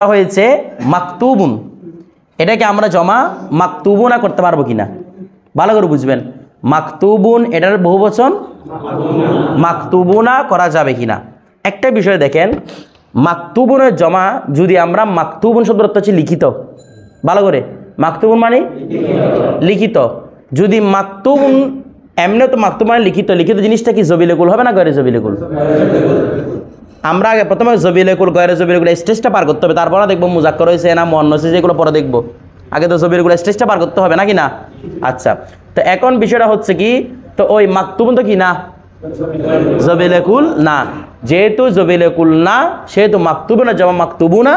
হয়েছে মাকতুবুন, এটাকে আমরা জমা মাকতুবুনা করতে পারবো কিনা ভালো করে বুঝবেন। মাকতুবুন এটার বহুবচন মাকতুবুনা করা যাবে কিনা। একটা বিষয় দেখেন, মাকতুবুনের জমা যদি আমরা মাকতুবুন শব্দের অর্থ হচ্ছে লিখিত, ভালো করে মাকতুবুন মানে লিখিত, যদি মাকতুবুন এমনি তো মাকতুব মানে লিখিত, লিখিত জিনিসটা কি জবিলেকুল হবে না গয়রে জবিলেকুল? আমরা আগে প্রথমে জবিলেকুল গয়রে জবিলেকুল স্টেজটা পার করতে হবে, তারপরে দেখবো মুজাক্কর হয়েছে না মুয়ান্নাস হয়েছে এগুলো পরে দেখবো। আগে তো জবিলেকুল স্টেজটা পার করতে হবে নাকি না? আচ্ছা, তো এখন বিষয়টা হচ্ছে কি, তো ওই মাকতুবুন তো কি না জবিলেকুল না, যেহেতু জবিলেকুল না সেহেতু মাকতুবুনা জমা মাকতুবুনা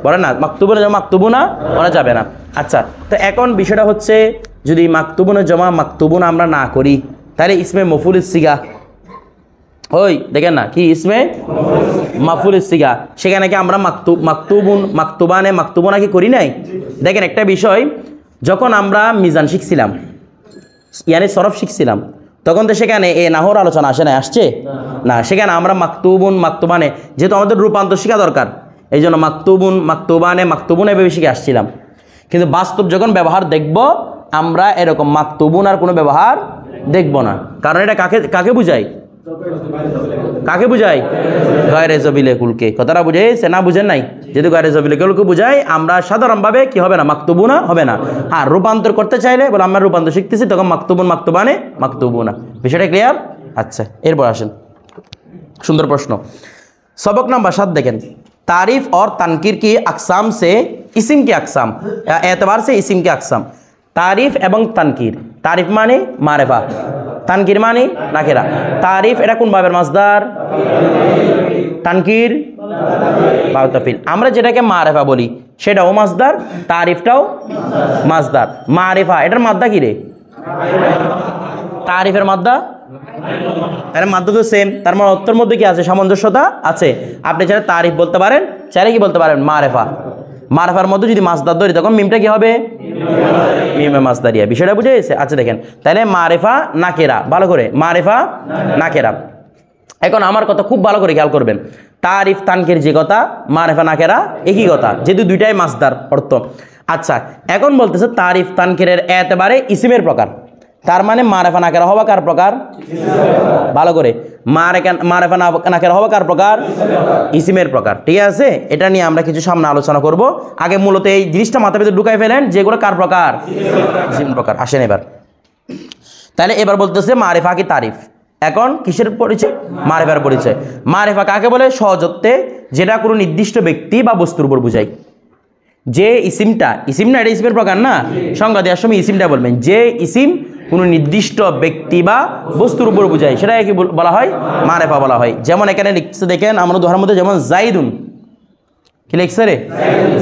বলে না, মাকতুবুনা জমা মাকতুবুনা বলা যাবে না। আচ্ছা, তো এখন বিষয়টা হচ্ছে যদি মাকতুবুনা জমা মাকতুবুনা আমরা না করি তাহলে ইসমে মফুলুস সিগা, ওই দেখেন না কি ইসমে মাফুলুস সিগা, সেখানে কি আমরা মাকতুবুন মাকতুবানে মাকতুবুনা কি করি নাই? দেখেন একটা বিষয়, যখন আমরা মিজান শিখছিলাম ইয়ানি সরফ শিখছিলাম তখন তো সেখানে এ নাহর আলোচনা আসে না, আসছে না, সেখানে আমরা মাকতুবুন মাকতুবানে যেহেতু আমাদের রূপান্তর শেখা দরকার এই জন্য মাকতুবুন মাকতুবানে মাকতুবুন এভাবে শিখে আসছিলাম। কিন্তু বাস্তব যখন ব্যবহার দেখব আমরা এরকম মাকতুবুন আর কোনো ব্যবহার দেখব না, কারণ এটা কাকে বুঝায়? কাকে বুঝায়? গয়রে জবিলেকুলকে। কথাটা বুঝেছে না? বুঝেন নাই? যেহেতু গয়রে জবিলেকুলকে বুঝায় আমরা সাধারণভাবে কি হবে না, মাকতুবুনা হবে না। হ্যাঁ, রূপান্তর করতে চাইলে বলে আমরা রূপান্তর শিখতেছি তখন মাকতুবুন মাকতুবানে মাকতুবুনা। বিষয়টা ক্লিয়ার? আচ্ছা, এরপর আসেন সুন্দর প্রশ্ন। सबक नंबर 7 देखें, तारीफ और तनकीर की अकसाम से इसिम के अकसाम, एतबार से इसिम के अकसाम। तारीफ एवं तनकीर, तारीफ माने मारेफा, तनकीर माने नाकेरा। तारीफ এটা কোন ভাবের মাসদার? তনকির বাউ তাফিল। আমরা যেটাকে মারেফা বলি সেটাও মাসদার, তারিফটাও মাসদার। মারিফা এটার মাদ্দা কি রে? তারিফের মাদ্দা এর মাদ্দা তো সেম, তার মানে অর্থের মধ্যে কি আছে? সামঞ্জস্যতা আছে। আপনি চাইলে তারিফ বলতে পারেন, চাইলে কি বলতে পারেন? মারেফা। মারেফার মধ্যে যদি মাসদার ধরি তখন মিমটা কি হবে? মিমে মাসদারিয়া। বিষয়টা বুঝে গেছে? আচ্ছা দেখেন, তাহলে মারেফা নাকেরা, ভালো করে মারেফা নাকেরা। এখন আমার কথা খুব ভালো করে খেয়াল করবেন, তারিফ তানকির যে কথা, মারেফা নাকেরা একই কথা, যেহেতু দুইটাই মাসদার অর্থ। আচ্ছা, এখন বলতেছে তারিফ তানকিরের এতেবারে ইসিমের প্রকার, তার মানে মারেফা নাকেরা হওয়া কার প্রকার? ভালো করে মারেফা নাকেরা হওয়া কার প্রকার? ইসিমের প্রকার। ঠিক আছে, এটা নিয়ে আমরা কিছু সামনে আলোচনা করব। আগে মূলত এই জিনিসটা মাথার ভিতরে ঢুকাই ফেলেন যেগুলো কার প্রকার? ইসিমের প্রকার। আসেন এবার, তাহলে এবার বলতেছে মারেফা কি তারিফ। এখন কিসের পরিচয়? মারেফার পরিচয়। মারেফা কাকে বলে? সহজত্বে, যেটা কোনো নির্দিষ্ট ব্যক্তি বা বস্তুর উপর বোঝায়। যে ইসিমটা, ইসিম না এটা ইসিমের প্রকার না, সংজ্ঞা দেওয়ার সময় ইসিমটা বলবেন। যে ইসিম কোনো নির্দিষ্ট ব্যক্তি বা বস্তুর উপর বোঝায় সেটাকে কি বলা হয়? মারেফা বলা হয়। যেমন এখানে লিখছে দেখেন আমরা উদাহরণের মধ্যে, যেমন জাইদুন, কি লিখছে রে?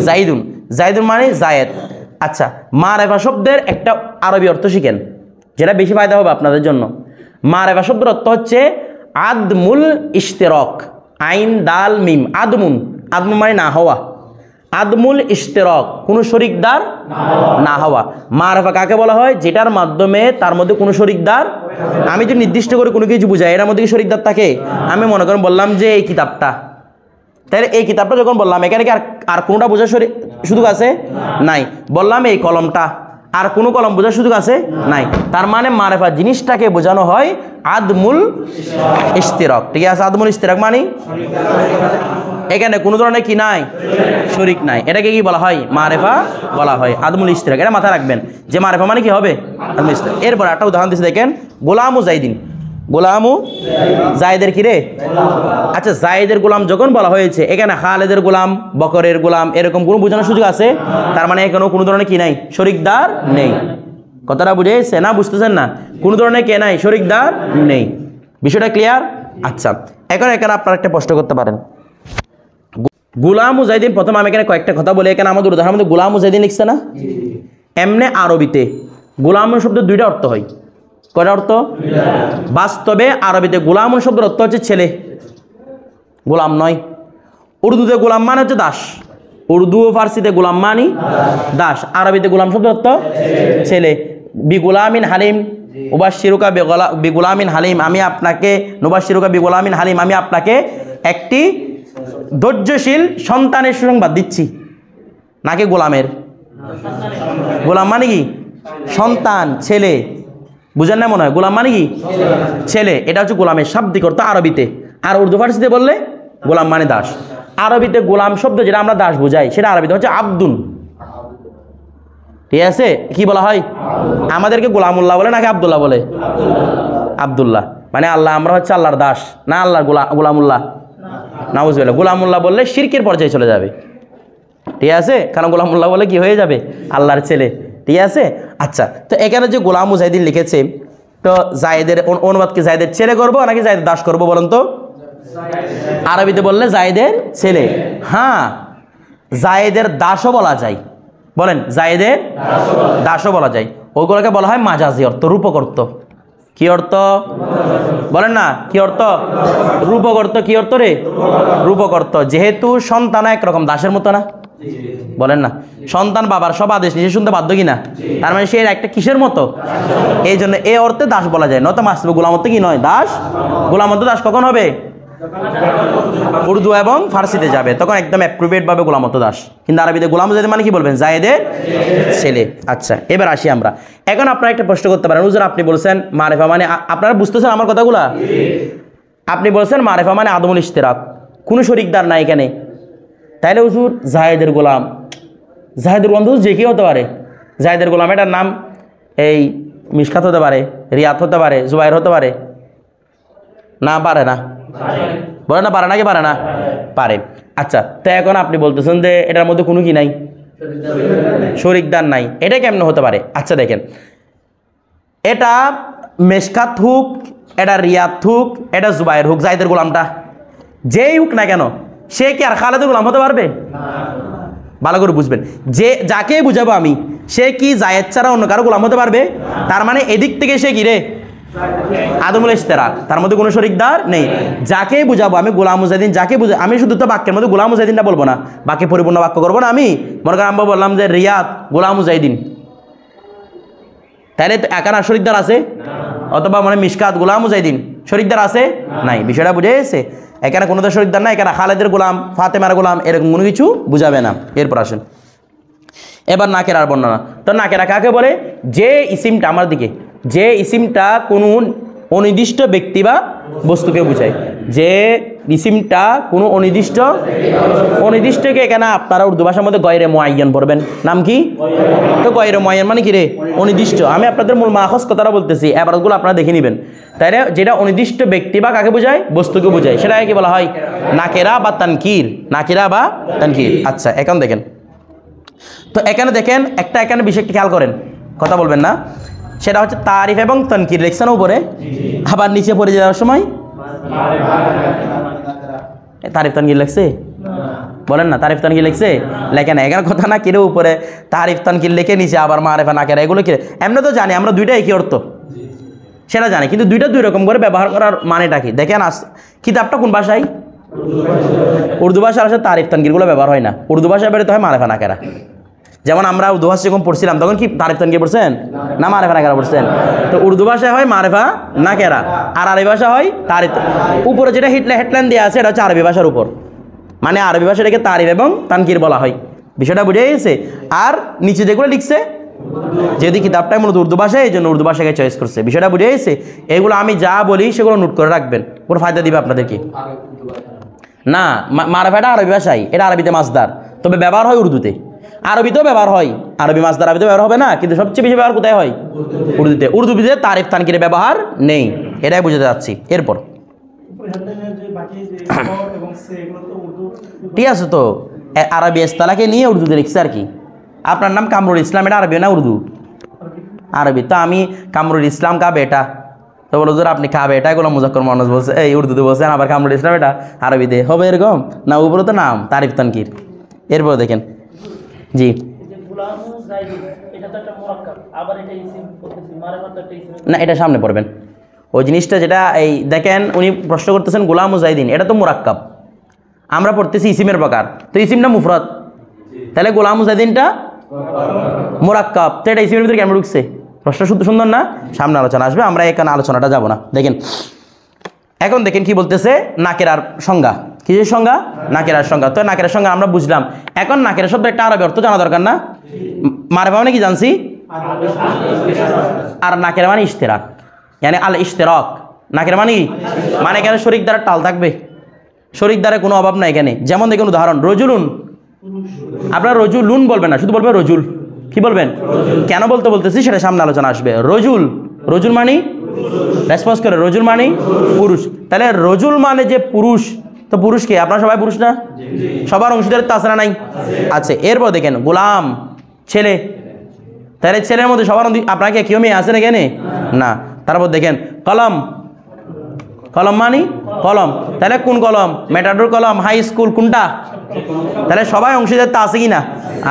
জাইদুন। জাইদুন মানে জায়েদ। আচ্ছা, মারেফা শব্দের একটা আরবি অর্থ শিখেন, যেটা বেশি ফায়দা হবে আপনাদের জন্য। মারেফা শব্দের অর্থ হচ্ছে আদমুল ইশতেরক, আইন দাল মিম, আদমুন। আদমুন মানে না হওয়া, আদমুল ইশতেরক কোনো শরিকদার না হওয়া। মারেফা কাকে বলা হয়? যেটার মাধ্যমে তার মধ্যে কোনো শরিকদার, আমি যদি নির্দিষ্ট করে কোনো কিছু বুঝাই এর মধ্যে কি শরিকদার থাকে? আমি মনে করেন বললাম যে এই কিতাবটা, তাহলে এই কিতাবটা যখন বললাম এখানে কি আর কোনোটা বোঝার সুযোগ আছে? নাই। বললাম এই কলমটা, আর কোনো কলম বোঝার সুযোগ আছে? নাই। তার মানে মারেফা জিনিসটাকে বোঝানো হয় আদমুল ইশতেরক। ঠিক আছে, আদমুল ইশতেরক মানে এখানে কোনো ধরনের কি নাই? শরিক নাই। এটাকে কি বলা হয়? মারেফা বলা হয়, আদমুল ইশতেরক। এটা মাথায় রাখবেন যে মারেফা মানে কি হবে? আদমুল ইশতেরক। এরপর একটা উদাহরণ দিচ্ছি দেখেন, গোলামু জাইদিন। গোলামু জায়েদের কি রে? আচ্ছা, জায়েদের গোলাম যখন বলা হয়েছে এখানে খালেদের গোলাম, বকরের গোলাম এরকম কোনো বোঝানোর সুযোগ আছে? তার মানে এখানেও কোনো ধরনের কি নাই? শরিকদার নেই। কথাটা বুঝেছে না? বুঝতেছেন না? কোনো ধরনের কে নাই? শরিকদার নেই। বিষয়টা ক্লিয়ার? আচ্ছা, এখন এখানে আপনারা একটা প্রশ্ন করতে পারেন, গোলামু জাইদিন, প্রথমে আমি এখানে কয়েকটা কথা বলি। এখানে আমাদের উদাহরণ মধ্যে গোলামু জাইদিন লিখছে না? এমনি আরবিতে গোলাম শব্দের দুইটা অর্থ হয়। কয়টা অর্থ? বাস্তবে আরবিতে গোলাম শব্দের অর্থ হচ্ছে ছেলে, গোলাম নয়। উর্দুতে গোলাম মানে হচ্ছে দাস, উর্দু ও ফার্সিতে গোলাম মানি দাস, আরবিতে গোলাম শব্দের অর্থ ছেলে। বিগুলামিন হালিম উবাশিরুকা বিগুলামিন হালিম, আমি আপনাকে নুবাশিরুকা বিগুলামিন হালিম, আমি আপনাকে একটি ধৈর্যশীল সন্তানের সুসংবাদ দিচ্ছি নাকি গোলামের? গোলাম মানে কি? সন্তান, ছেলে। বুঝেন না মনে হয়? গোলাম মানে কি? ছেলে। এটা হচ্ছে গোলামের শাব্দিক অর্থ আরবিতে। আর উর্দু ফার্সিতে বললে গোলাম মানে দাস। আরবিতে গোলাম শব্দ যেটা আমরা দাস বোঝাই সেটা আরবিতে হচ্ছে আব্দুন। ঠিক আছে? কি বলা হয়? আমাদেরকে গোলামুল্লাহ বলে নাকি আব্দুল্লাহ বলে? আব্দুল্লাহ মানে আল্লাহ, আমরা হচ্ছে আল্লাহর দাস না আল্লাহর গোলামুল্লাহ? নাউজুবিল্লাহ। গোলামুল্লাহ বললে শিরকের পর্যায়ে চলে যাবে। ঠিক আছে? কারণ গোলামুল্লাহ বলে কি হয়ে যাবে? আল্লাহর ছেলে। ঠিক আছে? আচ্ছা, তো এখানে যে গোলাম মুজাহিদিন লিখেছে, তো জায়েদের অনুবাদ কি জায়েদের ছেলে করবো নাকি জায়েদের দাস করবো বলেন তো? আরবিতে বললে জায়েদের ছেলে। হ্যাঁ, জায়েদের দাসও বলা যায়। বলেন, জায়েদের দাসও বলা যায়। ওইগুলোকে বলা হয় মাজাজি অর্থ, রূপক অর্থ। কি অর্থ বলেন না? কি অর্থ? রূপক অর্থ। কি অর্থ রে? রূপক অর্থ। যেহেতু সন্তান একরকম দাসের মতো না, বলেন না? সন্তান বাবার সব আদেশ নিজে শুনতে বাধ্য কিনা? তার মানে সে একটা কিসের মতো? এই জন্য এ অর্থে দাস বলা যায়। নয়তো মাসবে গোলাম অর্থে কি নয়? দাস। গোলাম অর্থ দাস কখন হবে? উর্দু এবং ফার্সিতে যাবে, তখন একদম অ্যাপ্রোপ্রিয়েট ভাবে গোলাম অর্থ দাস। কিন্তু আরবিতে গোলাম মুজাহিদ মানে কি বলবেন? জায়েদের ছেলে। আচ্ছা, এবার আসি আমরা। এখন আপনারা একটা প্রশ্ন করতে পারেন, হুজুর আপনি বলছেন মারেফা মানে, আপনারা বুঝতেছেন আমার কথাগুলা? আপনি বলছেন মারেফা মানে আদমুল ইশতিরাক, কোনো শরিকদার নাই এখানে। তাইলে হুজুর জায়েদের গোলাম, জায়েদের গোলাম তো যে কেউ হতে পারে। জায়েদের গোলাম এটার নাম এই মিশকাত হতে পারে, রিয়াত হতে পারে, জুবাইর হতে পারে না? পারে না? বলে না পারে নাকি পারে না? পারে। আচ্ছা, তো এখন আপনি বলতেছেন যে এটার মধ্যে কোনো কি নাই, শরিকদার নাই, এটা কেমন হতে পারে? আচ্ছা দেখেন, এটা মেশকাত হুক, এটা রিয়াত হুক, এটা জুবাইর হুক, জায়েদের গোলামটা যেই হুক না কেন, সে কি আর খালেদের গোলাম হতে পারবে? ভালো করে বুঝবেন, যে যাকে বুঝাবো আমি, সে কি জায়েদ ছাড়া অন্য কারো গোলাম হতে পারবে? তার মানে এদিক থেকে সে কি রে? আদমুল ইশতিরাক, তার মধ্যে কোনো শরিকদার নেই। যাকে বুঝাবো আমি গোলাম মুজাহিদিন, যাকে বুঝাবো আমি, শুধু তো বাক্যের মধ্যে গোলাম মুজাহিদিনটা বলবো না, বাকি পরিপূর্ণ বাক্য করবো না আমি। মনে করেন আমরা বললাম যে রিয়াদ গোলাম মুজাহিদিন, তাহলে একার আর শরিকদার আছে? অথবা মানে মিশকাত গোলাম মুজাহিদিন, শরিকদার আছে? নাই। বিষয়টা বুঝে গেছে? এখানে কোনো তো শরিকদার নাই, এখানে খালেদের গোলাম, ফাতেমার গোলাম, এরকম কোনো কিছু বুঝাবে না। এরপর আসেন এবার নাকেরার বর্ণনা। তো নাকেরা কাকে বলে? যে ইসিমটা আমার দিকে, যে ইসিমটা কোনো অনির্দিষ্ট ব্যক্তি বা বস্তুকে বোঝায়, যে ইসিমটা কোনো অনির্দিষ্টকে, এখানে আপনারা উর্দু ভাষার মধ্যে গয়রে মুআয়্যান পড়বেন। নাম কি? তো গয়রে মুআয়্যান মানে কি রে? অনির্দিষ্ট। আমি আপনাদের মূল মাখজ কথাটা বলতেছি, এবারগুলো আপনারা দেখে নেবেন। তাই যেটা অনির্দিষ্ট ব্যক্তি বা কাকে বোঝায়? বস্তুকে বোঝায়, সেটা কি বলা হয়? নাকেরা বা তানকির। নাকেরা বা তানকির। আচ্ছা, এখন দেখেন, তো এখানে দেখেন একটা, এখানে বিষয়টি খেয়াল করেন, কথা বলবেন না। সেটা হচ্ছে তারিফ এবং তানকির লিখছেন উপরে, আবার নিচে পড়ে যাওয়ার সময় তারিফ তানকির লিখছে? বলেন না, তারিফ তানকির লিখছে? লেখে না। এখানে কথা না কিরে উপরে তারিফ তানকির লিখে নিচে আবার মারেফা নাকেরা এগুলো কিরে? এমনি তো জানি আমরা দুইটাই কি অর্থ সেটা জানি, কিন্তু দুইটা দুই রকম করে ব্যবহার করার মানেটা কি? দেখেন কিতাবটা কোন ভাষায়? উর্দু ভাষার আসলে তারিফ তানকিরগুলো ব্যবহার হয় না, উর্দু ভাষায় বেরোতে হয় মারেফা নাকেরা। যেমন আমরা উর্দু ভাষা যখন পড়ছিলাম তখন কি তারিফ তানকির পড়ছেন না মারেফা নাকেরা পড়ছেন? তো উর্দু ভাষায় হয় মারেফা নাকেরা, আর আরবি ভাষা হয় তারিফ। উপরে যেটা হেডলাইন দেওয়া আছে এটা হচ্ছে আরবি ভাষার উপর, মানে আরবি ভাষাটাকে তারিফ এবং তানকির বলা হয়। বিষয়টা বুঝে গেছে? আর নিচে যেগুলো লিখছে, যেহেতু কিতাবটাই মূলত উর্দু ভাষায়, এই জন্য উর্দু ভাষাকে চয়েস করছে। বিষয়টা বুঝে গেছে? এগুলো আমি যা বলি সেগুলো নোট করে রাখবেন, কোনো ফায়দা দিবে আপনাদেরকে না। মারেফাটা আরবি ভাষায়, এটা আরবিতে মাসদার, তবে ব্যবহার হয় উর্দুতে। আরবিতেও ব্যবহার হয়, আরবি মাসদার আরবিতে ব্যবহার হবে না, কিন্তু সবচেয়ে বেশি ব্যবহার কোথায় হয়? উর্দুতে। উর্দুতে তারিফ তানকিরের ব্যবহার নেই, এটাই বুঝতে যাচ্ছি। এরপর ঠিক আছে, তো আরবি ইস্তালাকে নিয়ে উর্দুতে লিখছে আর কি। আপনার নাম কামরুল ইসলাম, এটা আরবি না উর্দু? আরবি। তো আমি কামরুল ইসলাম কা বেটা, তো বলো ধর আপনি কা বেটা, এগুলো মুজাক্কর মুয়ান্নাস বলছে, এই উর্দুতে বলছেন, আবার কামরুল ইসলাম এটা আরবিতে হবে এরকম না? উপরে তো নাম তারিফ তানকির। এরপর দেখেন, জি না, এটা সামনে পড়বেন ওই জিনিসটা, যেটা এই দেখেন উনি প্রশ্ন করতেছেন গোলাম মুজাহিদিন, এটা তো মুরাক্কাব, আমরা পড়তেছি ইসিমের প্রকার, তো ইসিমটা মুফরাদ, তাহলে গোলাম মুজাহিদিনটা মুরাক্কাব, তো এটা ইসিমের ভিতরে কেমন ঢুকছে? প্রশ্ন শুধু সুন্দর না? সামনে আলোচনা আসবে, আমরা এখানে আলোচনাটা যাব না। দেখেন এখন দেখেন কি বলতেছে নাকেরার সংজ্ঞা, কিসের সংজ্ঞা? নাকিরার সংজ্ঞা। তো নাকিরার সংজ্ঞা আমরা বুঝলাম। এখন নাকিরা শব্দ একটা আরবি অর্থ জানা দরকার না? মারিফা মানে কি জানছি? আর নাকিরা মানে ইশতেরাক, মানে আল ইশতেরাক। নাকিরা মানে কি? মানে এখানে শরীক দ্বারা টাল থাকবে, শরীক দ্বারা কোনো অভাব নাই এখানে। যেমন দেখুন উদাহরণ, রজুলুন, আপনারা রজুলুন বলবেন না, শুধু বলবেন রজুল। কি বলবেন? কেন বলতেছি সেটা সামনে আলোচনা আসবে। রজুল, রজুল মানে রেসপন্স করে, রজুল মানে পুরুষ। তাহলে রজুল মানে যে পুরুষ, তো পুরুষ কে? আপনারা সবাই পুরুষ না? সবার অংশীদারিত্ব আছে না নাই? আছে। এরপর দেখেন গোলাম, ছেলে। তাহলে ছেলের মধ্যে সবার আপনাকে কেউ মেয়ে আছে না এখানে? না। তারপর দেখেন কলম, কলম মানে কলম। তাহলে কোন কলম? মেটাডোর কলম, হাই স্কুল, কোনটা? তাহলে সবাই অংশীদারিত্ব আছে কি না?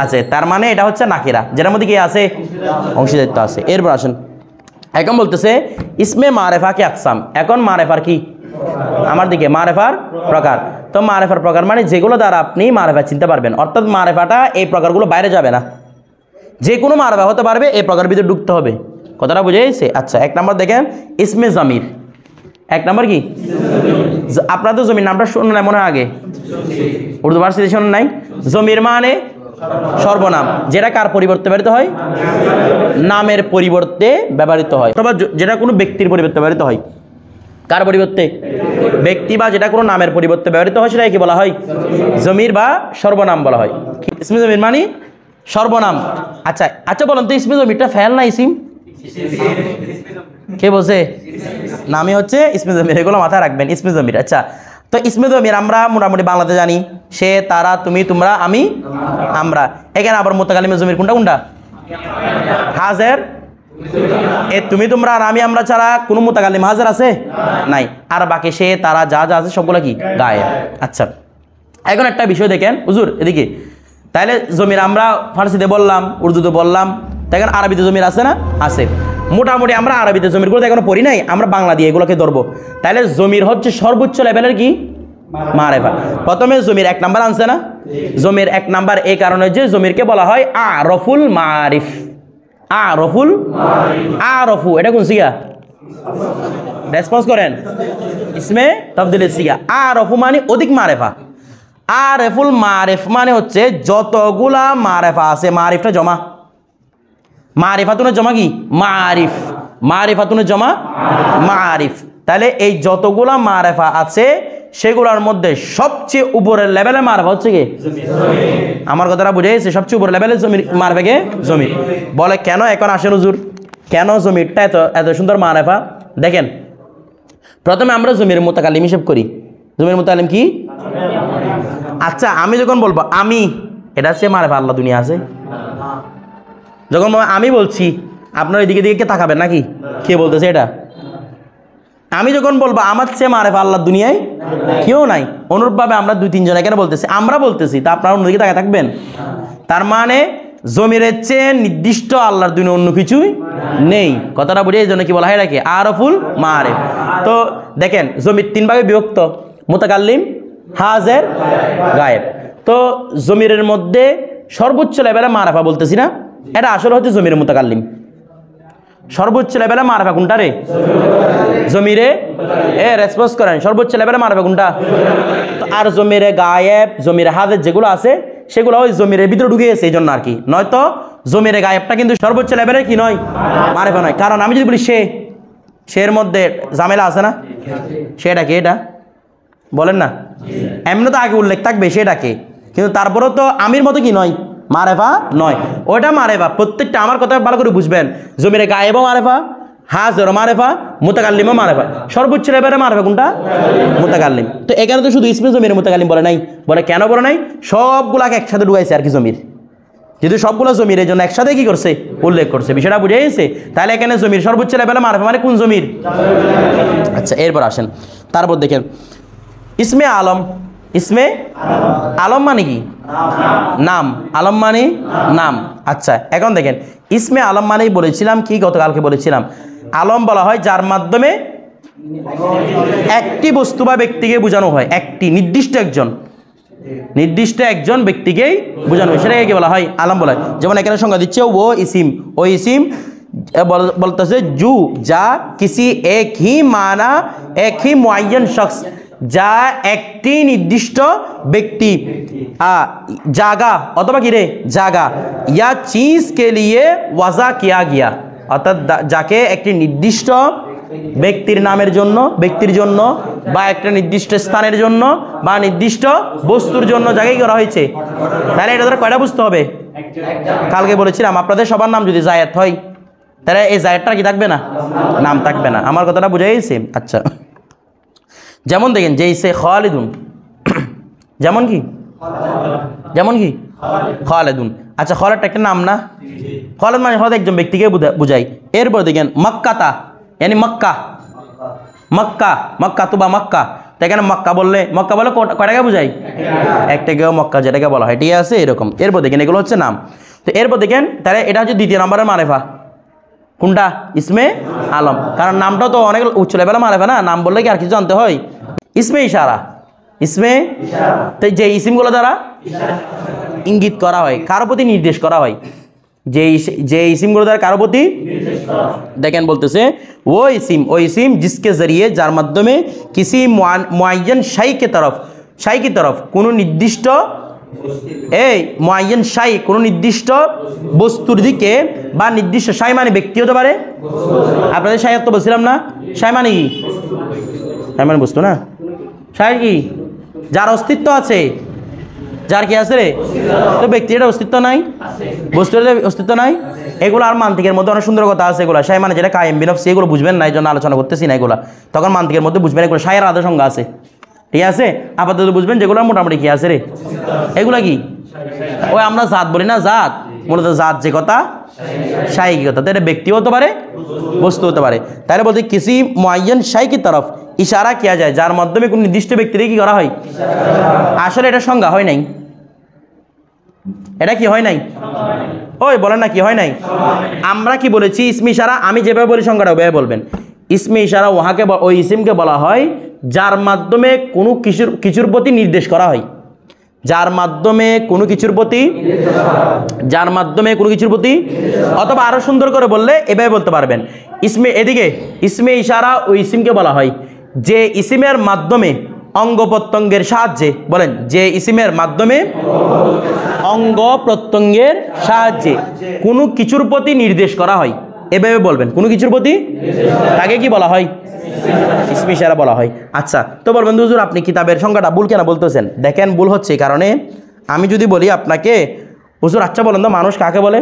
আছে। তার মানে এটা হচ্ছে নাকিরা, যেটার মধ্যে কি আছে? অংশীদারিত্ব আছে। এরপর আসেন, এখন বলতেছে ইসমে মারেফা কি আকসাম। এখন মারেফার কি? আমার দিকে মারেফার প্রকার। তো মারেফার প্রকার মানে যেগুলো দ্বারা আপনি মারেফা চিনতে পারবেন, অর্থাৎ মারেফাটা এই প্রকারগুলো বাইরে যাবে না, যে কোনো মারেফা হতে পারবে, এই প্রকার ভিতরে ঢুকতে হবে। কথাটা বুঝে গেছে? আচ্ছা, এক নম্বর দেখেন ইসমে জমির। এক নম্বর কি? আপনারা তো জমির নামটা শুনুন না মনে হয় আগে, উর্দু ভার্সিটি শুনুন নাই? জমির মানে সর্বনাম, যেটা কার পরিবর্তে ব্যবহৃত হয়? নামের পরিবর্তে ব্যবহৃত হয়, অথবা যেটা কোনো ব্যক্তির পরিবর্তে ব্যবহৃত হয়। কার পরিবর্তে? ব্যক্তি বা যেটা কোনো নামের পরিবর্তে ব্যবহৃত হয় সেটাই কি বলা হয়? জমির বা সর্বনাম বলা হয়। ইসমে জমির মানে সর্বনাম। আচ্ছা আচ্ছা, বলুন তো ইসমে জমিরটা ফেল না ইসিম? কে বলছে? নামই হচ্ছে ইসমে জমির, এগুলো মাথায় রাখবেন। ইসমে জমির। আচ্ছা, তো ইসমে জমির আমরা মোটামুটি বাংলাতে জানি, সে, তারা, তুমি, তোমরা, আমি, আমরা। এখানে আবার মুতাকাল্লিমে জমির কোনটা কোনটা? হাজের। এ তুমি, তোমরা আর আমি, আমরা ছাড়া কোনো মুতাকাল্লিম হাজের আছে? নাই। আর বাকি সে, তারা, যা যা আছে সবগুলো কি? গায়েব। আচ্ছা, এখন একটা বিষয় দেখেন হুজুর এদিকে। তাহলে জমির আমরা ফার্সিতে বললাম, উর্দুতে বললাম, দেখেন আরবিতে জমির আছে না? আছে। মোটামুটি আমরা আরবিতে জমিরগুলো এখনো পড়ি নাই, আমরা বাংলা দিয়ে এগুলোকে ধরবো। তাহলে জমির হচ্ছে সর্বোচ্চ লেভেলের কি? মারেফা। প্রথমে জমির এক নাম্বার আনছে না? জমির এক নাম্বার এই কারণে যে জমিরকে বলা হয় আরফুল মারিফ। আরফুল, আরফু, এটা কোন সিগা? রেসপন্স করেন। ইসমে তাফদিলের সিগা। আরফু মানে অধিক মারেফা। আরফুল মারিফ মানে হচ্ছে যতগুলা মারেফা আছে, মারিফটা জমা। মারিফাতুনের জমা কি? মারিফ। মারিফাতুনের জমা মারিফ। তাহলে এই যতগুলা মারেফা আছে সেগুলোর মধ্যে সবচেয়ে উপরের লেভেলের মারেফা হচ্ছে কি? আমার কথাটা বুঝে গেছে? সবচেয়ে উপরের লেভেলের জমির মারেফা কে? জমির। বলে কেন? এখন আসেন হুজুর, কেন জমিরটা এত এত সুন্দর মারেফা? দেখেন, প্রথমে আমরা জমির মুতাকাল্লিম হিসেব করি। জমির মুতাকাল্লিম কি? আচ্ছা, আমি যখন বলবো আমি, এটা হচ্ছে মারেফা আল্লাহ দুনিয়া আছে। যখন আমি বলছি, আপনার এদিকে দিকে কে তাকাবেন নাকি? কে বলতেছে এটা? আমি যখন বলবো আমার চেয়ে মারেফা আল্লাহ দুনিয়ায় কেউ নাই, অনুরূপভাবে আমরা দুই তিনজন এখানে বলতেছি, আমরা বলতেছি, তা আপনারা অন্যদিকে তাকায় থাকবেন? তার মানে জমিরের চেয়ে নির্দিষ্ট আল্লাহর দুনিয়া অন্য কিছুই নেই। কথাটা বুঝে এই জন্য কি বলা হয় এটাকে? আরফুল মারিফ। তো দেখেন জমির তিন ভাগে বিভক্ত, মুতাকাল্লিম, হাজের, গায়েব। তো জমিরের মধ্যে সর্বোচ্চ লেভেলে মারেফা বলতেছি না, এটা আসলে হচ্ছে জমিরের মুতাকাল্লিম। সর্বোচ্চ লেভেলে মারেফা কোনটা রে? জমিরে। রেসপন্স করেন, সর্বোচ্চ লেভেলে মারেফা কোনটা? তো আর জমিরে গায়েব, জমিরে হাজের যেগুলো আছে সেগুলো ওই জমিরের ভিতরে ঢুকে গেছে, এই জন্য আর কি। নয়তো জমিরে গায়েবটা কিন্তু সর্বোচ্চ লেভেলের কি নয়? মারেফা নয়। কারণ আমি যদি বলি সে, সের মধ্যে ঝামেলা আছে না? সেটা কি? এটা বলেন না? এমনি তো আগে উল্লেখ থাকবে সেটাকে, কিন্তু তারপরেও তো আমির মতো কি নয়? মারেফা নয়, ওটা মারেফা। প্রত্যেকটা আমার কথা ভালো করে বুঝবেন। জমিরে গায়েবও মারেফা, হাজেরও মারেফা, মুতাকাল্লিমও মারেফা। সর্বোচ্চ লেভেলে মারেফা কোনটা? মুতাকাল্লিম। তো এখানে তো শুধু ইসমে জমির মুতাকাল্লিম বলে নাই। বলে কেন বলে নাই? সবগুলাকে একসাথে ঢুকাইছে আর কি জমির। যেহেতু সবগুলো জমির, এই জন্য একসাথে কি করছে? উল্লেখ করছে। বিষয়টা বুঝে গেছে? তাহলে এখানে জমির সর্বোচ্চ লেভেলে মারেফা মানে কোন জমির? আচ্ছা, এরপর আসেন, তারপর দেখেন ইসমে আলম। ইসমে আলম মানে কি? নাম। আলম মানে নাম। আচ্ছা, এখন দেখেন ইসমে আলম মানেই বলেছিলাম কি, গতকালকে বলেছিলাম, আলম বলা হয় যার মাধ্যমে একটি বস্তু বা ব্যক্তিকে বোঝানো হয়। একটি নির্দিষ্ট একজন ব্যক্তিকেই বোঝানো হয়, সেটাকে কি বলা হয়? আলম বলা হয়। যেমন এখানে সংজ্ঞা দিচ্ছে ও ইসিম। ও ইসিম বলতেছে জু যা কিসি এক হি মানা, এক হি মুআয়্যান শখস যা একটি নির্দিষ্ট ব্যক্তি জায়গা অথবা কি রে জায়গা ইয়া চিজ কে লিয়ে ওয়াজা কিয়া গিয়া, অর্থাৎ যাকে একটি নির্দিষ্ট ব্যক্তির নামের জন্য, ব্যক্তির জন্য বা একটা নির্দিষ্ট স্থানের জন্য বা নির্দিষ্ট বস্তুর জন্য জায়গায় করা হয়েছে। তাহলে এটা ধরে কয়টা বুঝতে হবে? কালকে বলেছিলাম আপনাদের সবার নাম যদি জায়েদ হয় তাহলে এই জায়েদটা কি থাকবে না? নাম থাকবে না। আমার কথাটা বুঝে গেছে? আচ্ছা, যেমন দেখেন যেইসে খালিদুন, যেমন কি খালিদুন। আচ্ছা, খালিদটা একটা নাম না? খালিদ মানে খালিদ একজন ব্যক্তিকে বুঝাই। এরপর দেখেন মক্কাতা, यानी মক্কা, মক্কা মক্কা তো বা মক্কা, তো এখানে মক্কা বললে কয়টাকে বুঝাই? একটাকেও মক্কা যেটাকে বলা হয়, ঠিক আছে? এরকম। এরপর দেখেন এগুলো হচ্ছে নাম। তো এরপর দেখেন তাহলে এটা হচ্ছে দ্বিতীয় নম্বরের মারেফা। কোনটা? ইসমে আলম। কারণ নামটাও তো অনেক উচ্চ লেভেলে মারেফা না, নাম বললে কি আর কিছু জানতে হয়? ইসমে ইশারা, ইসমে তো যে ইসিমগুলো দ্বারা ইঙ্গিত করা হয়, কারো প্রতি নির্দেশ করা হয়, যে ইসিমগুলো দ্বারা কারো প্রতি, দেখেন বলতেছে ও ইসিম জিসকে জরিয়ে, যার মাধ্যমে কিসি মুআয়্যান শাই কি তরফ কোনো নির্দিষ্ট মুআয়্যান শাই কোনো নির্দিষ্ট বস্তুর দিকে, বা নির্দিষ্ট শাই মানে ব্যক্তি হতে পারে। আপনাদের শাই তো বলছিলাম না, শাই মানে কি? শাই মানে বস্তু না, শাই কি? যার অস্তিত্ব আছে, যার কি আছে রে? তো ব্যক্তির অস্তিত্ব নাই, বস্তুর অস্তিত্ব নাই। এগুলো আর মান্তিকের মধ্যে অনেক সুন্দর কথা আছে। এগুলো শাই মানে যেটা কায়েম বিনফসি, এগুলো বুঝবেন না, এই জন্য আলোচনা করতেছি না এগুলো। তখন মান্তিকের মধ্যে বুঝবেন এগুলো শায়ের আলাদা সংজ্ঞা আছে, ঠিক আছে? আপাতত বুঝবেন যেগুলো মোটামুটি কি আছে রে। এগুলা কি? ওই আমরা জাত বলি না, জাত মূলত জাত যে কথা, শাই কি কথা, তো এটা ব্যক্তি হতে পারে, বস্তু হতে পারে। তাহলে বলতে কিসি মুআয়্যান শাই কি তরফ ইশারা কিয়া যায়, যার মাধ্যমে কোন নির্দিষ্ট ব্যক্তিকে কি করা হয়। আসলে এটা সংজ্ঞা হয় নাই, এটা কি হয় নাই? ওই বলেন না কি হয় নাই? আমরা কি বলেছি? ইসমে ইশারা আমি যেভাবে বলি সংজ্ঞাটা ওইভাবে বলবেন। ইসমে ইশারা ওহাকে, ওই ইসিমকে বলা হয় যার মাধ্যমে কোনো কিছুর প্রতি নির্দেশ করা হয়, যার মাধ্যমে কোনো কিছুর প্রতি, অথবা আরো সুন্দর করে বললে এভাবে বলতে পারবেন ইসমে ইশারা ওই ইসিমকে বলা হয় যে ইসিমের মাধ্যমে অঙ্গ প্রত্যঙ্গের সাহায্যে, বলেন যে ইসিমের মাধ্যমে অঙ্গ প্রত্যঙ্গের সাহায্যে কোনো কিছুর প্রতি নির্দেশ করা হয়। এভাবে বলবেন, কোনো কিছুর প্রতি, তাকে কি বলা হয়? ইসমে ইশারা বলা হয়। আচ্ছা, তো বলবেন হুজুর আপনি কিতাবের সংখ্যাটা ভুল কেন বলতেছেন? দেখেন ভুল হচ্ছে এই কারণে, আমি যদি বলি আপনাকে হুজুর আচ্ছা বলেন তো মানুষ কাকে বলে,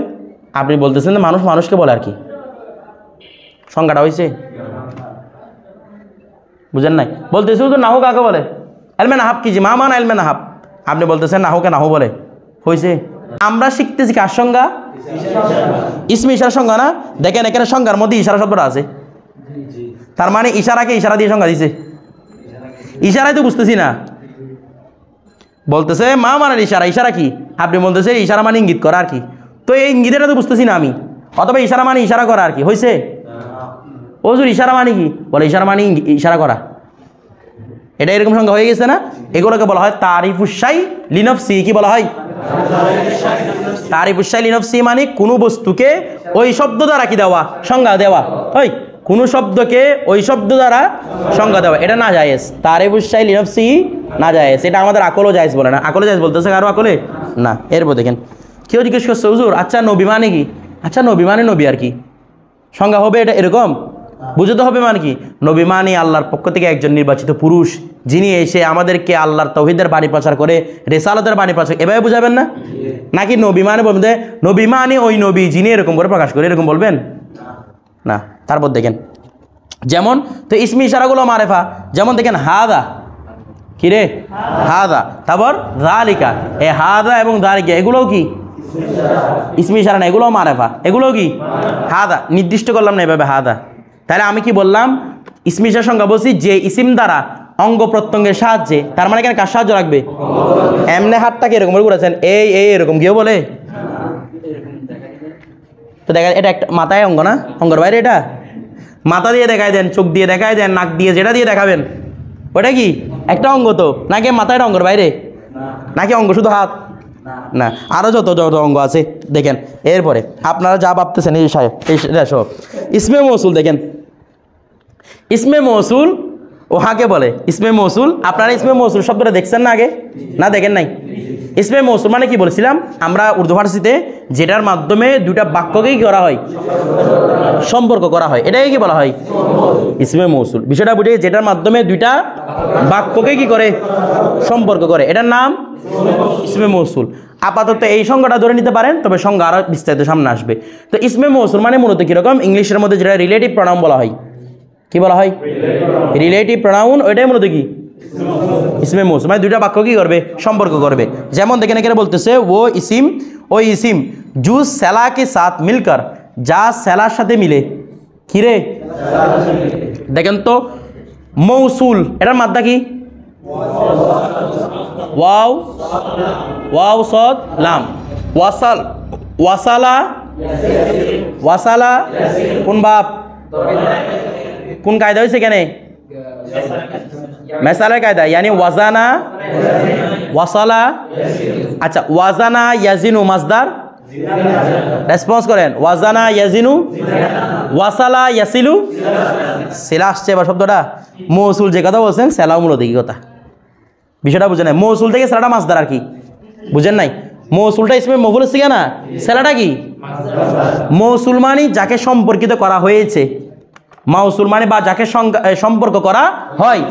আপনি বলতেছেন যে মানুষ মানুষকে বলে আর কি, সংখ্যাটা হয়েছে? বুঝেন নাই? বলতেছে হুজুর নাহু কাকে বলে? এলমে নাহাব কি? মা মান এলমে নাহাব, আপনি বলতেছেন নাহুকে নাহু বলে, হয়েছে? আমরা শিখতেছি কার সংজ্ঞা? ইসমে ইশারার সংজ্ঞা না? দেখেন এখানে সংজ্ঞার মধ্যে ইশারা শব্দটা আছে, তার মানে ইশারাকে ইশারা দিয়ে সংজ্ঞা দিছে। ইশারাই তো বুঝতেছি না, বলতেছে মা মানে ইশারা, ইশারা কি? আপনি বলতেছে ইশারা মানে ইঙ্গিত করা আর কি, তো এই ইঙ্গিতটা তো বুঝতেছি না আমি, অথবা ইশারা মানে ইশারা করা আর কি, হয়েছে? হুজুর ইশারা মানে কি? বলে ইশারা মানে ইশারা করা, এটা এরকম সংজ্ঞা হয়ে গেছে না? এগুলোকে বলা হয় তারিফুশ শাই লিনফসি। কি বলা হয়? তারিফুশ শাই লিনফসি মানে কোনো বস্তুকে ওই শব্দ দ্বারা কি দেওয়া, সংজ্ঞা দেওয়া। ওই কোনো শব্দকে ওই শব্দ দ্বারা সংজ্ঞা দেওয়া, এটা না জায়েজ। তারিফুশ শাই লিনফসি না জায়েজ, এটা আমাদের আকলও জায়েজ বলে না। আকলে জায়েজ বলতেছে, কারো আকলে না। এরপর দেখেন কেউ জিজ্ঞেস করছে হুজুর আচ্ছা নবী মানে কি? আচ্ছা নবী মানে নবী আর কি, সংজ্ঞা হবে এটা এরকম? বুঝতে হবে মানে কি? নবী মানে আল্লাহর পক্ষ থেকে একজন নির্বাচিত পুরুষ, যিনি এসে আমাদেরকে আল্লাহর তাওহীদের বাণী প্রচার করে, রিসালাতের বাণী প্রচার, এভাবে বুঝাবেন না? নাকি নবী মানে বলবেন নবী মানে ওই নবী যিনি এরকম করে প্রকাশ করে, এরকম বলবেন না? তারপর দেখেন যেমন তো ইসমে ইশারাগুলো মারেফা, যেমন দেখেন হাদা, কি রে? হাদা। তারপর যালিকা, এ হাদা এবং যালিকা এগুলোও কি ইসমে ইশারা না? এগুলোও মারেফা, এগুলোও কি হাদা। নির্দিষ্ট করলাম না এভাবে হাদা। তাহলে আমি কি বললাম? ইসমে ইশারার সংজ্ঞা বলছি যে ইসিম দ্বারা অঙ্গ প্রত্যঙ্গের সাহায্যে, তার মানে এখানে কার সাহায্য লাগবে? এমনি হাতটাকে এরকম করে করেছেন, এই এরকম কেউ বলে তো দেখা, এটা একটা মাথায় অঙ্গ না, অঙ্গের বাইরে এটা মাথা দিয়ে দেখায় দেন, চোখ দিয়ে দেখায় দেন, নাক দিয়ে, যেটা দিয়ে দেখাবেন ওটা কি একটা অঙ্গ তো? নাকি মাথায় অঙ্গের বাইরে? নাকি অঙ্গ শুধু হাত? না, আরও যত অঙ্গ আছে দেখেন। এরপরে আপনারা যা ভাবতেছেন এই সব ইসমে মৌসুল, দেখেন ইসমে মৌসুল ওহাকে বলে ইসমে মৌসুল। আপনারা ইসমে মৌসুল শব্দটা দেখছেন না আগে? না দেখেন নাই? ইসমে মৌসুল মানে কি বলেছিলাম আমরা উর্দু ফার্সিতে, যেটার মাধ্যমে দুইটা বাক্যকেই করা হয়, সম্পর্ক করা হয়, এটাকে কি বলা হয়? ইসমে মৌসুল। বিষয়টা বুঝে, যেটার মাধ্যমে দুইটা বাক্যকে কি করে, সম্পর্ক করে, এটার নাম ইসমে মৌসুল। আপাতত এই সংজ্ঞাটা ধরে নিতে পারেন, তবে সংজ্ঞা আরও বিস্তারিত সামনে আসবে। তো ইসমে মৌসুল মানে মূলত কীরকম, ইংলিশের মধ্যে যেটা রিলেটিভ প্রনাউন বলা হয়, কি বলা হয়? রিলেটিভ প্রনাউন, ওইটাই মূলত কি ইসমে মৌসুল, মানে দুইটা বাক্য কি করবে, সম্পর্ক করবে। যেমন দেখেন এখানে বলতেছে ও ইসিম জুস সেলা কে সাথ মিলকর, যা সেলার সাথে মিলে, কি রে দেখেন তো, মৌসুল এটার মাদ্দা কি? ওয়াও সদ লাম। ওয়াসালা কোন বাপ, কোন কায়দা হয়েছে এখানে? মেসালের কায়দা, यानी ওয়াজানা ওয়াসালা। আচ্ছা, ওয়াজানা ইয়াজিনু মাজদার, রেসপন্স করেন। ওয়াজানা ইয়াজিনু, ওয়াসালা ইয়াসিলু, সেলা আসছে এবার শব্দটা। মৌসুল যে কথা বলছেন, সেলাও মূলত কি কথা, বিষয়টা বুঝেন নাই? মৌসুল থেকে সেলাটা মাজদার, আর কি বুঝেন নাই? মৌসুলটা ইসমে মফুল হচ্ছে না, সেলাটা কি মৌসুল মানে যাকে সম্পর্কিত করা হয়েছে, মাউসুল মানে বা যাকে সম্পর্ক করা হয়,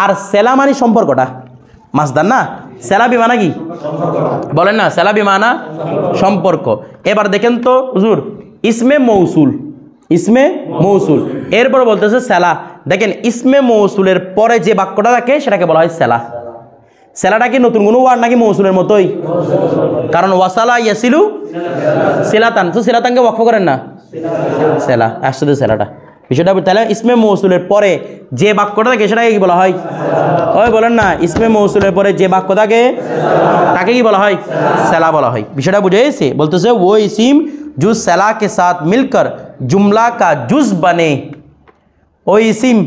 আর সেলা মানে সম্পর্কটা, মাজদার না। সেলা বিমানা কি বলেন না, সেলা বিমানা সম্পর্ক। এবার দেখেন তো হুজুর, ইসমে মৌসুল এরপর বলতেছে সেলা। দেখেন ইসমে মৌসুলের পরে যে বাক্যটা থাকে সেটাকে বলা হয় সেলা। সেলাটা কি নতুন কোনো ওয়ার্ড নাকি মৌসুলের মতোই? কারণ ওয়াসালা ইয়াসিলু সিলাতান, তো সিলাতানকে ওয়াকফ করেন না, সেলা আসছে তো সেলাটা। বিষয়টা তাহলে ইসমে মৌসুলের পরে যে বাক্যটা থাকে সেটাকে কি বলা হয়? ওই বলেন না, ইসমে মৌসুলের পরে যে বাক্য থাকে তাকে কি বলা হয়? সেলা বলা হয়। বিষয়টা বুঝে গেছে? বলতেছে ও ইসিম জুস সেলা কে সাথ মিলকর জুমলা কা জুজ বানে। ওই ইসিম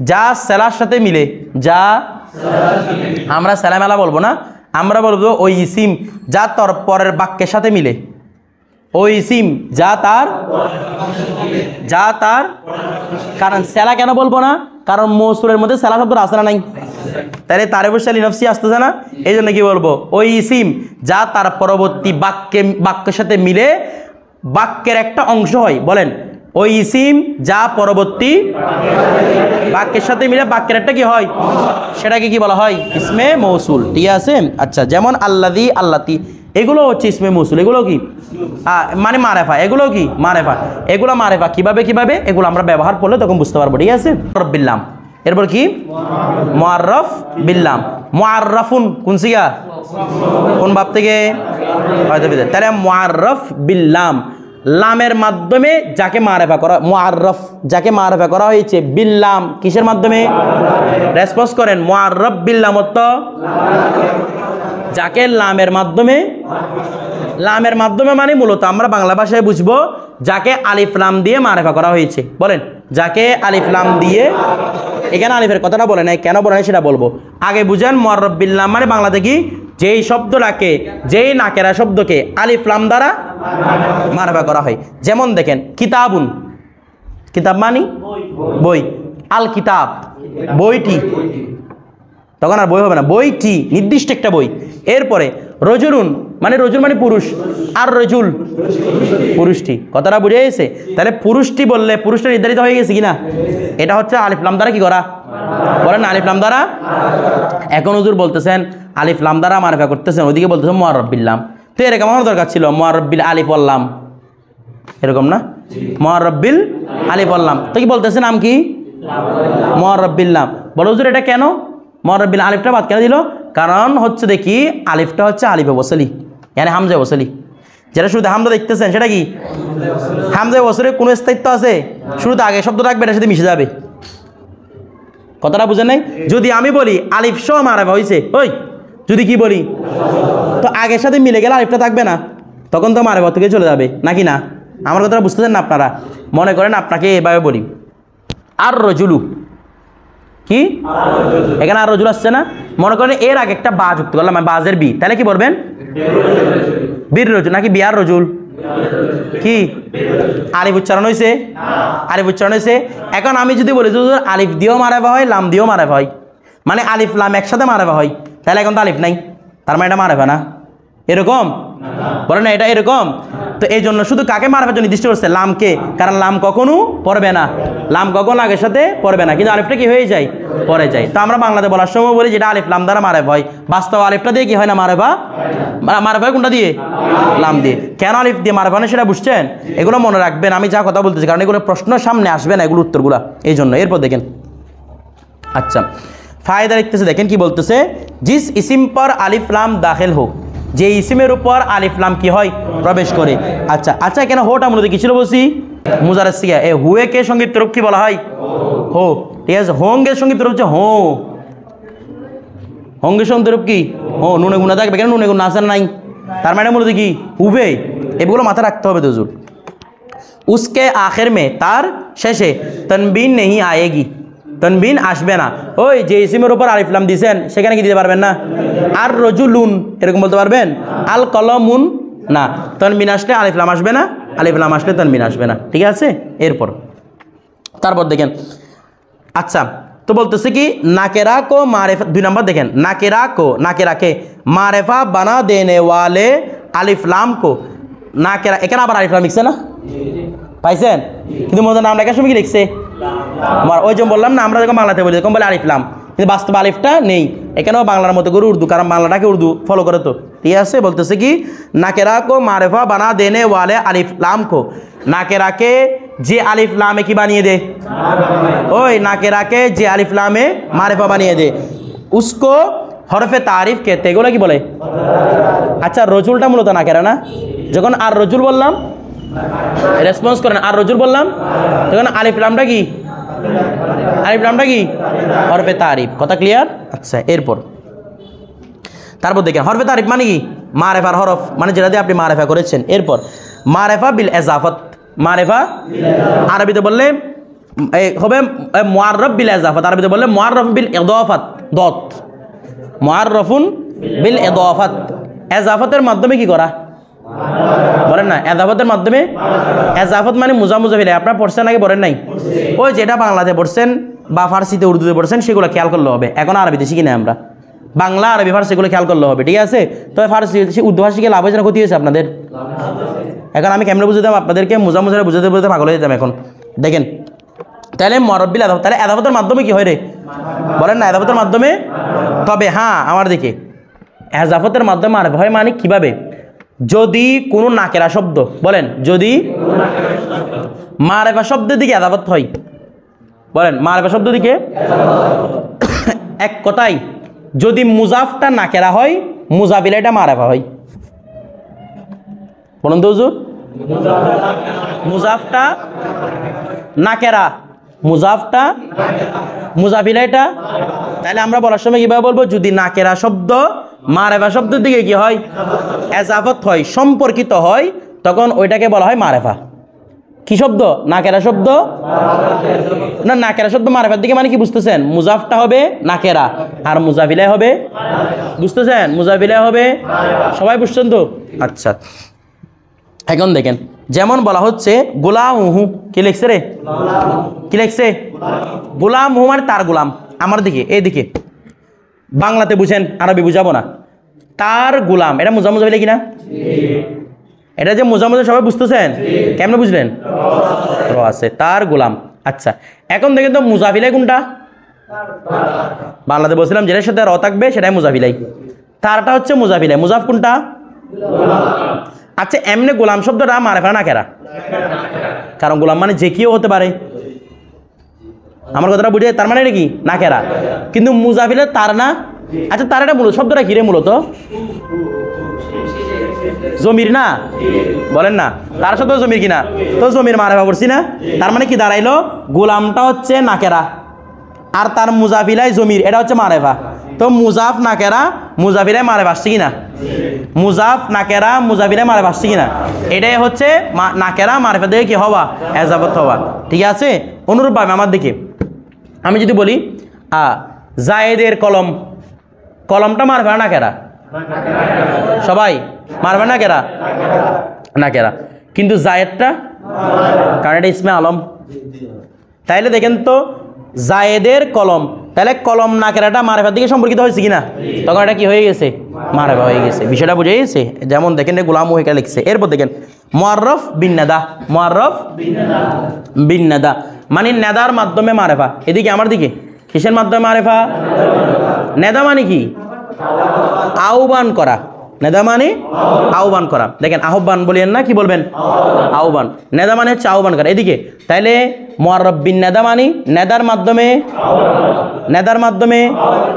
যা সেলার সাথে মিলে, যা আমরা সেলা মেলা বলবো না, আমরা বলবো ওই ইসিম যা তোর পরের বাক্যের সাথে মিলে। ওই ইসিম যা তার, কারণ সেলা কেন বলবো না? কারণ মৌসুলের মধ্যে সেলা শব্দ আসে না নাই, তাহলে তার বৈশালী নফসি আসতেছে না, এই জন্য কি বলবো? ওই ইসিম যা তার পরবর্তী বাক্যের সাথে মিলে, বাক্যের একটা অংশ হয়। বলেন, ওই ইসিম যা পরবর্তী বাক্যের সাথে মিলে বাক্যের একটা কি হয়, সেটাকে কি বলা হয়? ইসমে মৌসুল। ঠিক আছে? আচ্ছা, যেমন আল্লাদি, আল্লাতি, এগুলো হচ্ছে ইসমে মৌসুল। এগুলো কি মানে মারেফা, এগুলো কি মারেফা, এগুলো মারেফা। কিভাবে এগুলো আমরা ব্যবহার করলে তখন বুঝতে পারবো। ঠিক আছে? বিল্লাম, এরপর কি মুআররাফ বিল্লাম। মুআররাফুন কোন সিগা, কোন বাব থেকে? তাহলে মুআররাফ বিল্লাম, লামের মাধ্যমে যাকে মারেফা করা, মুআররাফ যাকে মারেফা করা হয়েছে, বিল্লাম কিসের মাধ্যমে? রেসপন্স করেন। মুআররাফ বিল্লাম অর্থ যাকে লামের মাধ্যমে, লামের মাধ্যমে মানে মূলত আমরা বাংলা ভাষায় বুঝবো যাকে আলিফ লাম দিয়ে মারেফা করা হয়েছে। বলেন, যাকে আলিফ লাম দিয়ে, এখানে আলিফের কথাটা বলে নাই, কেন বলে নাই সেটা বলবো। আগে বুঝেন, মুআররাফ বিল্লাম মানে বাংলাতে কি, যেই শব্দটাকে, যেই নাকেরা শব্দকে আলিফ লাম দ্বারা মারেফা করা হয়। যেমন দেখেন, কিতাবুন, কিতাব মানি বই, আল কিতাব বইটি, তখন আর বই হবে না, বইটি নির্দিষ্ট একটা বই। এরপরে রজুলুন মানে পুরুষ, আর রজুল পুরুষটি। কথাটা বুঝে গেছে? তাহলে পুরুষটি বললে পুরুষটা নির্ধারিত হয়ে গেছে কিনা? এটা হচ্ছে আলিফ লাম দ্বারা কি করা, বলেন আলিফ লাম দ্বারা। এখন হুজুর বলতেছেন আলিফ লাম দ্বারা মারেফা করতেছেন, ওইদিকে বলতেছেন মুআররাফ বিল্লাম। তো এরকম আমার দরকার ছিল, মুআররাফ বিল আলিফ আল্লাম, এরকম না, মুআররাফ বিল আলিফ আল্লাম। তো কি বলতেছে, নাম কি? মুআররাফ বিল্লাম। বলো হুজুর এটা কেন মুআররাফ বিল আলিফটা বাদ কেন দিল? কারণ হচ্ছে দেখি আলিফটা হচ্ছে আলিফে ওয়াসলি, মানে হামজা ওয়াসলি। যেটা শুরুতে হামজা দেখতেছেন সেটা কি হামজা ওয়াসলের কোনো স্থায়িত্ব আছে? শুরুতে আগে শব্দ রাখবে, এটার সাথে মিশে যাবে। কথাটা বুঝেন নাই? যদি আমি বলি আলিফ সহ মারেফা হয়েছে, ওই যদি কি বলি, তো আগের সাথে মিলে গেলে আলিফটা থাকবে না, তখন তো মারেফা থেকে চলে যাবে নাকি না? আমার কথাটা বুঝতেছেন না আপনারা? মনে করেন আপনাকে এভাবে বলি, আর রজুলু, কি এখানে আর রজুল আসছে না, মনে করেন এর আগে একটা বা যুক্ত করলাম, বাজের বি, তাহলে কি বলবেন? বীর রজুল নাকি বিয়ার রজুল? কি আলিফ উচ্চারণ হয়েছে? আলিফ উচ্চারণ হয়েছে। এখন আমি যদি বলি হুজুর আলিফ দিয়েও মারাফা হয়, লাম দিয়েও মারাফা হয়, মানে আলিফ লাম একসাথে মারাফা হয়, তাহলে এখন তো আলিফ নাই, তার মানে এটা মারাফা না, এরকম বলে না, এটা এরকম। তো এই জন্য শুধু কাকে মারাফার জন্য নির্দিষ্ট করছে? লামকে, কারণ লাম কখনো পড়বে না, লাম কখনো আগের সাথে পড়বে না, কিন্তু আলিফটা কি হয়ে যায়? পরে যায়। তো আমরা বাংলাতে বলার সময় বলি যেটা আলিফ লাম দ্বারা মারাফা হয়, বাস্তব আলিফটা দিয়ে কি হয় না মারাফা? মারাফা হয় কোনটা দিয়ে? লাম দিয়ে। কেন আলিফ দিয়ে মারাফা না সেটা বুঝছেন? এগুলো মনে রাখবেন আমি যা কথা বলতেছি, কারণ এগুলো প্রশ্ন সামনে আসবে না, এগুলো উত্তরগুলো, এই জন্য। এরপর দেখেন, আচ্ছা ফায়দা লিখতেছে, দেখেন কি বলতেছে, জিস ইসিম পর আলিফ লাম দাখিল হোক, যে ইসিমের উপর আলিফ লাম কি হয়? প্রবেশ করে। আচ্ছা আচ্ছা, কেন হোটা মূলত কি ছিল বলছি? মুজারের সিগা। এ হুয়ে কে সংক্ষিপ্ত রূপ কি বলা হয়? হো। ঠিক আছে, হোঙ্গের সংক্ষিপ্ত রূপ হচ্ছে হো। হোঙ্গের সংক্ষিপ্ত রূপ কি? হো। নুনে গুণা থাকবে, কেন নুনে গুণা আছে নাই, তার মানে মূলত কি? হুবে। এগুলো মাথায় রাখতে হবে হুজুর। উসকে আখের মে, তার শেষে তনবিন নেই আয়েগি, তনবিন আসবে না। ওই যে ইসিমের উপর আলিফ লাম দিয়েছেন সেখানে কি দিতে পারবেন না? আর রজুলুন এরকম বলতে পারবেন? আল কলমুন না, তনবিন আসলে আলিফ লাম আসবে না, আলিফ লাম আসলে তনবিন আসবে না। ঠিক আছে, এরপর তারপর দেখেন, আচ্ছা তো বলতেছে কি নাকেরা কো মারেফা, 2 নম্বর দেখেন, নাকেরা কো, নাকেরাকে মারেফা বানা দেনে ওয়ালে আলিফ লাম কো, নাকেরা, এখানে আবার আলিফ লাম লিখছে না, পাইছেন? কিন্তু মনে নাম লেখার সময় কি লিখছে? আমার ওই যে বললাম না, আমরা যখন বাংলাতে বলি এরকম বলে আলিফ লাম, কিন্তু বাস্তব আলিফটা নেই। এখানেও বাংলার মতো করে উর্দু, কারণ বাংলাটাকে উর্দু ফলো করে তো। ঠিক আছে, বলতেছে কি নাকেরা কো মারেফা বানা দেনে ওয়ালে আলিফ লাম কো, নাকেরাকে যে আলিফ লামে কি বানিয়ে দে, ওই নাকেরাকে যে আলিফ লামে মারেফা বানিয়ে দে, উসকো হরফে তারিফ কেতে, এগুলো কি বলে? আচ্ছা রজুলটা মূলত নাকেরা না, যখন আর রজুল বললাম রেসপন্স করেন, আর রজুল বললাম তখন আলিফ লামটা কি? আলিফ লামটা কি? হরফে তারিফ। কথা ক্লিয়ার? আচ্ছা এরপর তারপর দেখেন হরফে তারিফ মানে কি? মারেফার হরফ, মানে যেটা দিয়ে আপনি মারেফা করেছেন। এরপর মারেফা বিল এজাফত, মারেফা আরবিতে বললে হবে মুআররাফ বিল এজাফত, আরবিতে বললে মুআররাফ বিল ইদাফাত, দত মুআররাফুন বিল ইদাফাত, এজাফতের মাধ্যমে কি করা বলেন না? এজাফতের মাধ্যমে, এজাফত মানে মুজা মুজাফিলে, আপনারা পড়ছেন আগে পড়েন নাই? ওই যেটা বাংলাতে পড়ছেন বা ফার্সিতে উর্দুতে পড়ছেন সেগুলো খেয়াল করলে হবে। এখন আরবিতে শিখি না আমরা, বাংলা আরবি ফার্সিগুলো খেয়াল করলে হবে। ঠিক আছে, তবে ফার্সি উর্দু ভাষা শিখে লাভ হয়েছে না ক্ষতি হয়েছে আপনাদের? এখন আমি কেমনে বুঝাতাম আপনাদেরকে? মুজা মুজারে বুঝাতে বুঝাতে পাগল হয়ে যেতাম। এখন দেখেন তাহলে মরব্বিল এজাফত, তাহলে এজাফতের মাধ্যমে কি হয় রে বলেন না? এজাফতের মাধ্যমে। তবে হ্যাঁ আমার দিকে এজাফতের মাধ্যমে আর হয় মানে কিভাবে? যদি কোনো নাকেরা শব্দ, বলেন যদি মারেফা শব্দের দিকে এজাফত হয়, বলেন মারেফা শব্দ দিকে, এক কথায় যদি মুজাফটা নাকেরা হয়, মুজাফিলাটা মারেফা হয়। বলুন তো হুজুর, মুজাফটা নাকেরা, মুজাফটা মুজাফিলাটা, তাহলে আমরা বলার সময় কিভাবে বলবো? যদি নাকেরা শব্দ মারেফা শব্দের দিকে কি হয়? এজাফত হয়, সম্পর্কিত হয়, তখন ওইটাকে বলা হয় মারেফা। কি শব্দ? নাকেরা শব্দ না, নাকেরা শব্দ মারেফার দিকে মানে কি বুঝতেছেন? মুজাফটা হবে নাকেরা আর মুজাফিলাই হবে, বুঝতেছেন? মুজাফিলাই হবে, সবাই বুঝছেন তো? আচ্ছা এখন দেখেন, যেমন বলা হচ্ছে গোলামহু, কি লিখছে রে? কি লিখছে? গোলামহু মানে তার গোলাম, আমার দিকে এইদিকে, বাংলাতে বুঝেন, আরবি বুঝাবো না। তার গোলাম, এটা মুজা মুজাফিলে কিনা? এটা যে মুজা মুজা সবাই বুঝতেছেন? কেমনে বুঝলেন? র আছে, তার গোলাম। আচ্ছা এখন দেখেন তো মুজাফিলাই কোনটা? বাংলাতে বলছিলাম যেটার সাথে র থাকবে সেটাই মুজাফিলাই, তারটা হচ্ছে মুজাফিলাই। মুজাফ কোনটা? আচ্ছা এমনি গোলাম শব্দটা মারেফা না কেরা? কারণ গোলাম মানে যে কেউ হতে পারে, আমার কথাটা বুঝে, তার মানে এটা কি না কেরা, কিন্তু মুজাফিলের তার না। আচ্ছা তার এটা মূলত শব্দটা কি রে? মূলত জমির না, বলেন না? তার শব্দ জমির কিনা? তো জমির মারেফা করছি না, তার মানে কি দাঁড়াইলো? গোলামটা হচ্ছে নাকেরা আর তার মুজাফিলাই জমির, এটা হচ্ছে মারেফা। তো মুজাফ নাকেরা মুজাফিলাই মারেফা আসছে কিনা? মুজাফ নাকেরা মুজাফিলাই মারেফা আসছে কিনা? এটাই হচ্ছে নাকেরা মারেফা দিয়ে কি হওয়া? এজাফত হওয়া। ঠিক আছে, অনুরূপভাবে আমার দিকে আমি যদি বলি জায়েদের কলম, কলমটা মারফা না কেরা? সবাই মারফা না কেরা? নাকেরা, কিন্তু জায়েদটা কারণ এটা ইসমে আলম। তাইলে দেখেন তো জায়েদের কলম, তাহলে কলম নাকেরাটা মারেফার দিকে সম্পর্কিত হয়েছে কিনা? তখন এটা কি হয়ে গেছে? মারেফা হয়ে গেছে। বিষয়টা বুঝে গেছে? যেমন দেখেন গোলাম ওহিকা লিখছে। এরপর দেখেন মুআররাফ বিন নাদা, মুআররাফ বিন নাদা মানে নেদার মাধ্যমে মারেফা। এদিকে আমার দিকে কিসের মাধ্যমে মারেফা? নেদা মানে কি? আহ্বান করা। নেদা মানে আহ্বান করা। দেখেন আহ্বান বলেন না, কি বলবেন? আহ্বান। নেদা মানে হচ্ছে আহ্বান করা। এদিকে তাইলে মুআররাফ বিন নেদা মানে নেদার মাধ্যমে, নেদার মাধ্যমে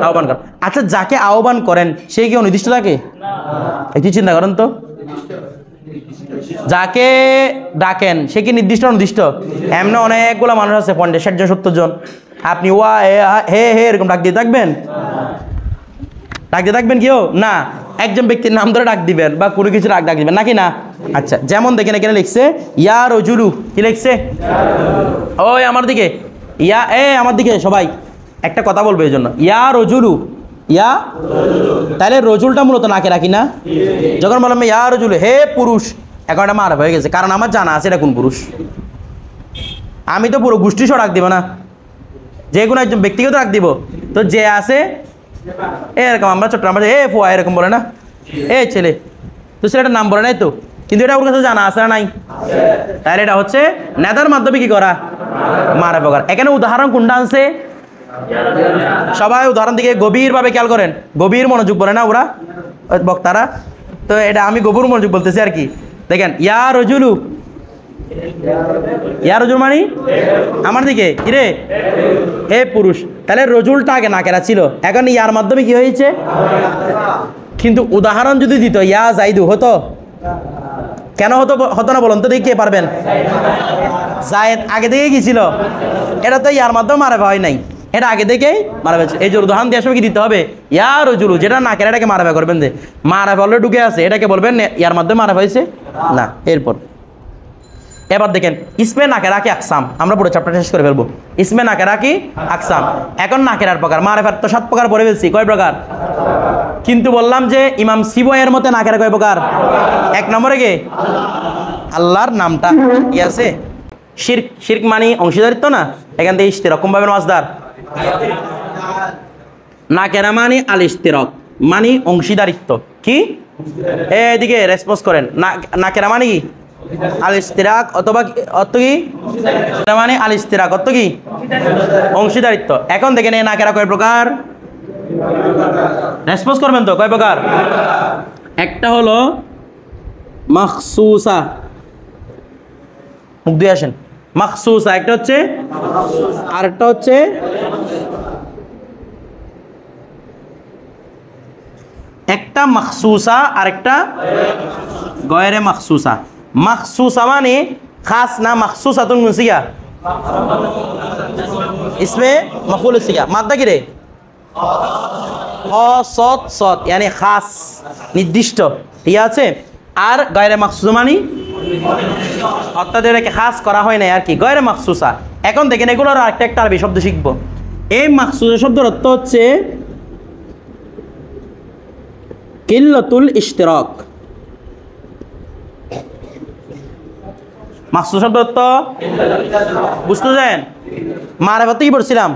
আহ্বান করা। আচ্ছা, যাকে আহ্বান করেন সে কি নির্দিষ্ট থাকে? একটু চিন্তা করেন তো, যাকে ডাকেন সে কি নির্দিষ্ট? নির্দিষ্ট। এমন অনেকগুলো মানুষ আছে 50-60 জন 70 জন, আপনি ওয়া হে হে এরকম ডাক দিয়ে থাকবেন? ডাক দিয়ে থাকবেন কেউ না, একজন ব্যক্তির নাম ধরে ডাক দিবেন বা কোনো কিছু ডাক দিবেন নাকি না? আচ্ছা, যেমন দেখেন এখানে লিখছে ইয়া রজুলু, কি লিখছে? ওই আমার দিকে, ইয়া আমার দিকে সবাই একটা কথা বলবে এই জন্য, ইয়া রজুলু, ইয়া। তাহলে রজুলটা মূলত নাকে রাখি না? যখন বললাম ইয়া রজুলু, হে পুরুষ, এখন এটা মারফ হয়ে গেছে, কারণ আমার জানা আছে এটা কোন পুরুষ। আমি তো পুরো গোষ্ঠী সহ ডাক দিব না, যে কোনো একজন ব্যক্তিগত ডাক দিব। তো যে আছে এরকম, আমরা ছোট্ট আমরা এ ফুয়া এরকম বলে না, এ ছেলে, তো ছেলেটার নাম বলে নাই তো, কিন্তু এটা ওর কাছে জানা আছে না নাই? তাহলে এটা হচ্ছে নেদার মাধ্যমে কি করা? মারফা করা। এখানে উদাহরণ কোনটা আনছে? সবাই উদাহরণ দিকে গভীরভাবে খেয়াল করেন, গভীর মনোযোগ বলে না ওরা বক্তারা, তো এটা আমি গভীর মনোযোগ বলতেছি আর কি। দেখেন ইয়া রজুলু, ইয়া রজুল মানে আমার দিকে, কিরে হে পুরুষ। তাহলে রজুলটা আগে নাকেরা ছিল, এখন ইয়ার মাধ্যমে কি হয়েছে? কিন্তু উদাহরণ যদি দিত ইয়া জাইদু হতো, কেন হতো? হতো না বলুন তো, দেখি কে পারবেন? জায়েদ আগে থেকেই কি ছিল? এটা তো ইয়ার মাধ্যমে মারাফা হয় নাই, এটা আগে থেকেই মারাফা। এই যে উদাহরণ দেওয়ার সময় কি দিতে হবে? ইয়া রজুলু, যেটা নাকেরা এটাকে মারাফা করবেন, যে মারাফা হলে ঢুকে আছে এটাকে বলবেন ইয়ার মাধ্যমে মারাফা হয়েছে না। এরপর এবার দেখেন ইসমে নাকেরা কি আকসাম, আমরা পুরো চ্যাপ্টারটা শেষ করে ফেলবো। ইসমে নাকেরা কি আকসাম। এখন নাকেরার প্রকার, মারেফার তো 7 প্রকার পড়ে ফেলছি, কয় প্রকার? কিন্তু বললাম যে ইমাম সিবয়ের মতে নাকেরা কয় প্রকার? 1 নম্বরে কে? আল্লাহর নামটা কি আছে? শিরক। শিরক মানে অংশীদারিত্ব না, এখান থেকে ইশতিরাক কোন ভাবে মাসদার? নাকেরা মানে আল ইশতিরাক মানে অংশীদারিত্ব। কি এদিকে রেসপন্স করেন, নাকেরা মানে কি? আল ইশতিরাক, অথবা অর্থ কি? মানে আল ইশতিরাক অর্থ কি? অংশীদারিত্ব। এখন দেখেন এই নাকেরা কয় প্রকার? রেসপন্স করবেন তো, কয় প্রকার? একটা হলো মাখসুসা, মুখ দিয়ে আসেন, মাখসুসা একটা হচ্ছে, আর একটা হচ্ছে একটা মাখসুসা আর একটা গয়রে মাখসুসা। মাখসুসা মানে খাস না, মাখসুসাতুন মুনসিয়া ইসমে মাফউল সিগা, মাদ্দা কি রে? সৎ সৎ মানে খাস, নির্দিষ্ট, ঠিক আছে। আর গয়রে মাখসুসা মানে অর্থাৎ এটাকে খাস করা হয় না আর কি, গয়রে মাখসুসা। এখন দেখেন এগুলোর একটা একটা আরবি শব্দ শিখবো। এই মাখসুসা শব্দের অর্থ হচ্ছে কিল্লাতুল ইশতিরাক। মাখসুস শব্দ অর্থ বুঝতেছেন? মারেফাতে কি পড়ছিলাম,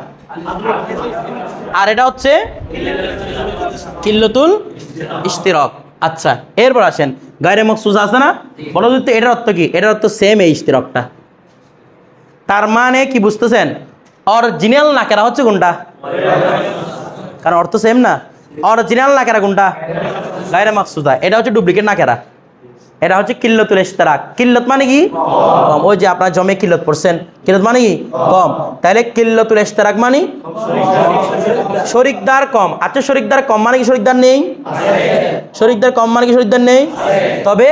আর এটা হচ্ছে কিল্লাতুল ইশতিরাক। আচ্ছা, এরপর আসেন গায়রে মাখসুস আছে না, বলো তো এটার অর্থ কি? এটার অর্থ সেম এই ইশতিরাকটা। তার মানে কি বুঝতেছেন? অরিজিনাল নাকেরা হচ্ছে কোনটা? কারণ অর্থ সেম না। অরিজিনাল নাকেরা কোনটা? গায়রে মাখসুসা। এটা হচ্ছে ডুপ্লিকেট নাকেরা, এটা হচ্ছে কিল্লাতুল ইশতিরাক। কিল্লত মানে কি? কম। ওই যে আপনার জমে কিল্লত পড়ছেন, কিল্লত মানে কি? কম। তাহলে কিল্লাতুল ইশতিরাক মানে শরিকদার কম। আচ্ছা, শরিকদার কম মানে কি? শরিকদার নেই। শরিকদার কম মানে কি? শরিকদার নেই, তবে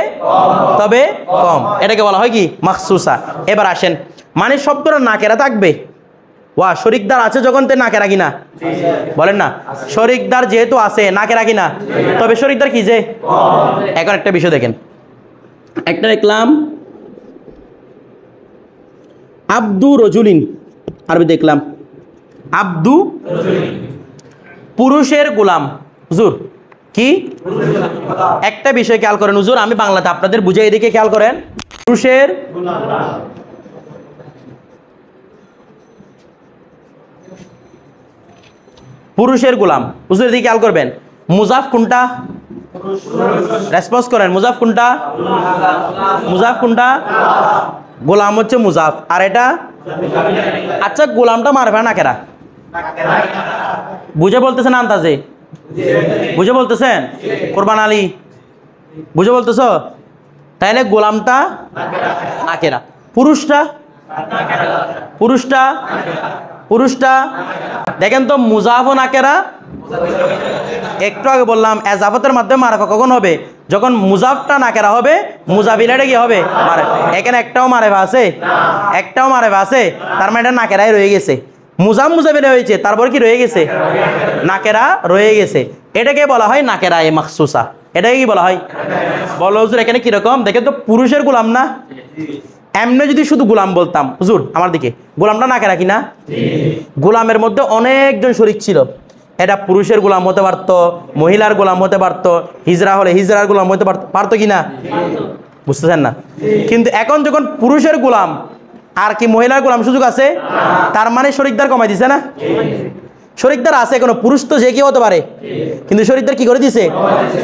তবে কম। এটাকে বলা হয় কি? মাখসুসা। এবার আসেন, মানে শব্দটা নাকেরা থাকবে, ওয়া শরিকদার আছে যখন তে নাকেরা কিনা বলেন না, শরিকদার যেহেতু আছে নাকেরা কিনা, তবে শরিকদার কি যে। এখন একটা বিষয় দেখেন, একটা দেখলাম আব্দু রজুলিন, আরবি দেখলাম আব্দু পুরুষের গোলাম। হুজুর কি? একটা বিষয় খেয়াল করেন হুজুর, আমি বাংলাতে আপনাদের বুঝে, এদিকে খেয়াল করেন। পুরুষের গোলাম, হুজুর এদিকে খেয়াল করবেন। মুজাফ কোনটা? রেসপন্স করেন, মুজাফ কোনটা? মুজাফ কোনটা? গোলাম হচ্ছে মুজাফ, আর এটা? আচ্ছা, গোলামটা মারফা না কেরা? বুঝে বলতেছেন আন্তাজে? বুঝে বলতেছেন? কোরবান আলী বুঝে বলতেছ? তাইলে গোলামটা নাকেরা। পুরুষটা? পুরুষটা? পুরুষটা দেখেন তো, মুজাফ নাকেরা। একটু আগে বললাম এজাফতের মাধ্যমে মারফা কখন হবে? যখন মুজাফটা নাকেরা হবে, মুজাফিলাটা কি হবে? এখানে একটাও মারেফা আছে? একটাও মারেফা আছে, তার মানে এটা নাকেরাই রয়ে গেছে। মুজাফ মুজাফিলা হয়েছে, তারপর কি রয়ে গেছে? নাকেরা রয়ে গেছে। এটাকে বলা হয় নাকেরায়ে মাখসুসা। এটাকে কি বলা হয়? বলো হুজুর এখানে কিরকম? দেখেন তো, পুরুষের গোলাম না? এমনি যদি শুধু গোলাম বলতাম, হুজুর আমার দিকে, গোলামটা নাকেরা কি না? গোলামের মধ্যে অনেকজন শরীক ছিল। এটা পুরুষের গোলাম হতে পারতো, মহিলার গোলাম হতে পারতো, হিজরা হলে হিজরার গোলাম হতে পারতো কি না? বুঝতেছেন না? কিন্তু এখন যখন পুরুষের গোলাম আর কি মহিলার গোলাম সুযোগ আছে, তার মানে শরিকদার কমাই দিছে না? শরিকদার আছে এখনো, পুরুষ তো যে কেউ হতে পারে, কিন্তু শরিকদার কি করে দিছে?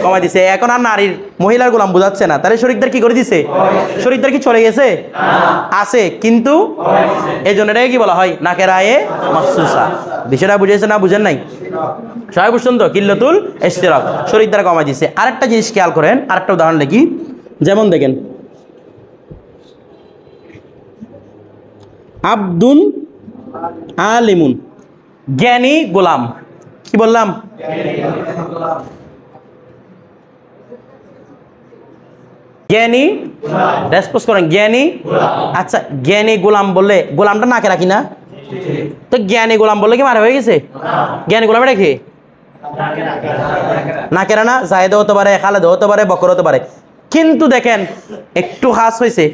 কমাই দিছে। এখন আর নারীর মহিলার গোলাম বোঝাচ্ছে না, তাহলে শরিকদার কি করে দিছে? শরিকদার কি চলে গেছে? আছে, কিন্তু এই জন্য এটাকে কি বলা হয়? নাকেরায়ে মাখসুসা। বিষয়টা বুঝেছে না? বুঝেন নাই? সবাই বুঝছেন তো? কিল্লাতুল ইশতিরাক, শরিকদার কমাই দিছে। আরেকটা জিনিস খেয়াল করেন, আরেকটা উদাহরণ দেখি। যেমন দেখেন, আব্দুন আলিমুন, জ্ঞানী গোলাম। কি বললাম? জ্ঞানী, রেসপন্স করেন, জ্ঞানী। আচ্ছা, জ্ঞানী গোলাম বললে গোলামটা নাকে রাখি না? তো জ্ঞানী গোলাম বললে কি মারা হয়ে গেছে? জ্ঞানী গোলাম এটা কি? নাকেরা না? জায়েদ হতে পারে, খালেদ হতে পারে, বকর হতে পারে। কিন্তু দেখেন একটু খাস হয়েছে,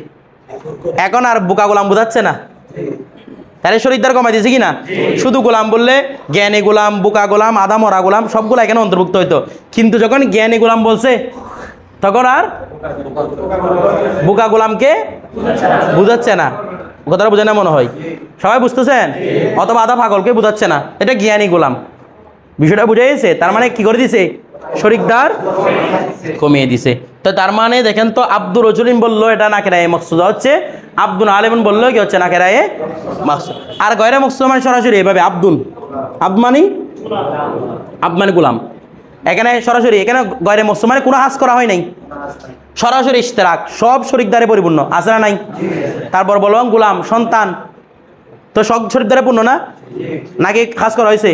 এখন আর বোকা গোলাম বোঝাচ্ছে না, তাহলে শরীরদার কমাই দিয়েছে কি না? শুধু গোলাম বললে জ্ঞানী গোলাম, বোকা গোলাম, আধা মরা গোলাম সবগুলো এখানে অন্তর্ভুক্ত হইতো। কিন্তু যখন জ্ঞানী গোলাম বলছে, তখন আর বোকা গোলামকে বুঝাচ্ছে না। কথাটা বুঝে না মনে হয়? সবাই বুঝতেছেন? অথবা আধা পাগলকে বুঝাচ্ছে না, এটা জ্ঞানী গোলাম। বিষয়টা বুঝে গেছে? তার মানে কি করে দিছে? শরিকদার কমিয়ে দিছে। তো তার মানে দেখেন তো, আব্দুর রজুলিন বললো এটা নাকেরায়ে মাকসুদা হচ্ছে, আব্দুল আলিমুন বললো কি হচ্ছে? নাকেরায়ে মাকসুদ। আর গয়রে মাকসুদা মানে সরাসরি এভাবে আব্দুন, আব্দমানি, আব্দমানি গোলাম। এখানে সরাসরি, এখানে গয়রে মাকসুদ মানে কোনো হাস করা হয় নাই, সরাসরি ইশতেরাক, সব শরিকদারে পরিপূর্ণ। আছে না নাই? তারপর বললাম গোলাম, সন্তান, তো সব শরিকদারে পূর্ণ না? নাকি খাস করা হয়েছে?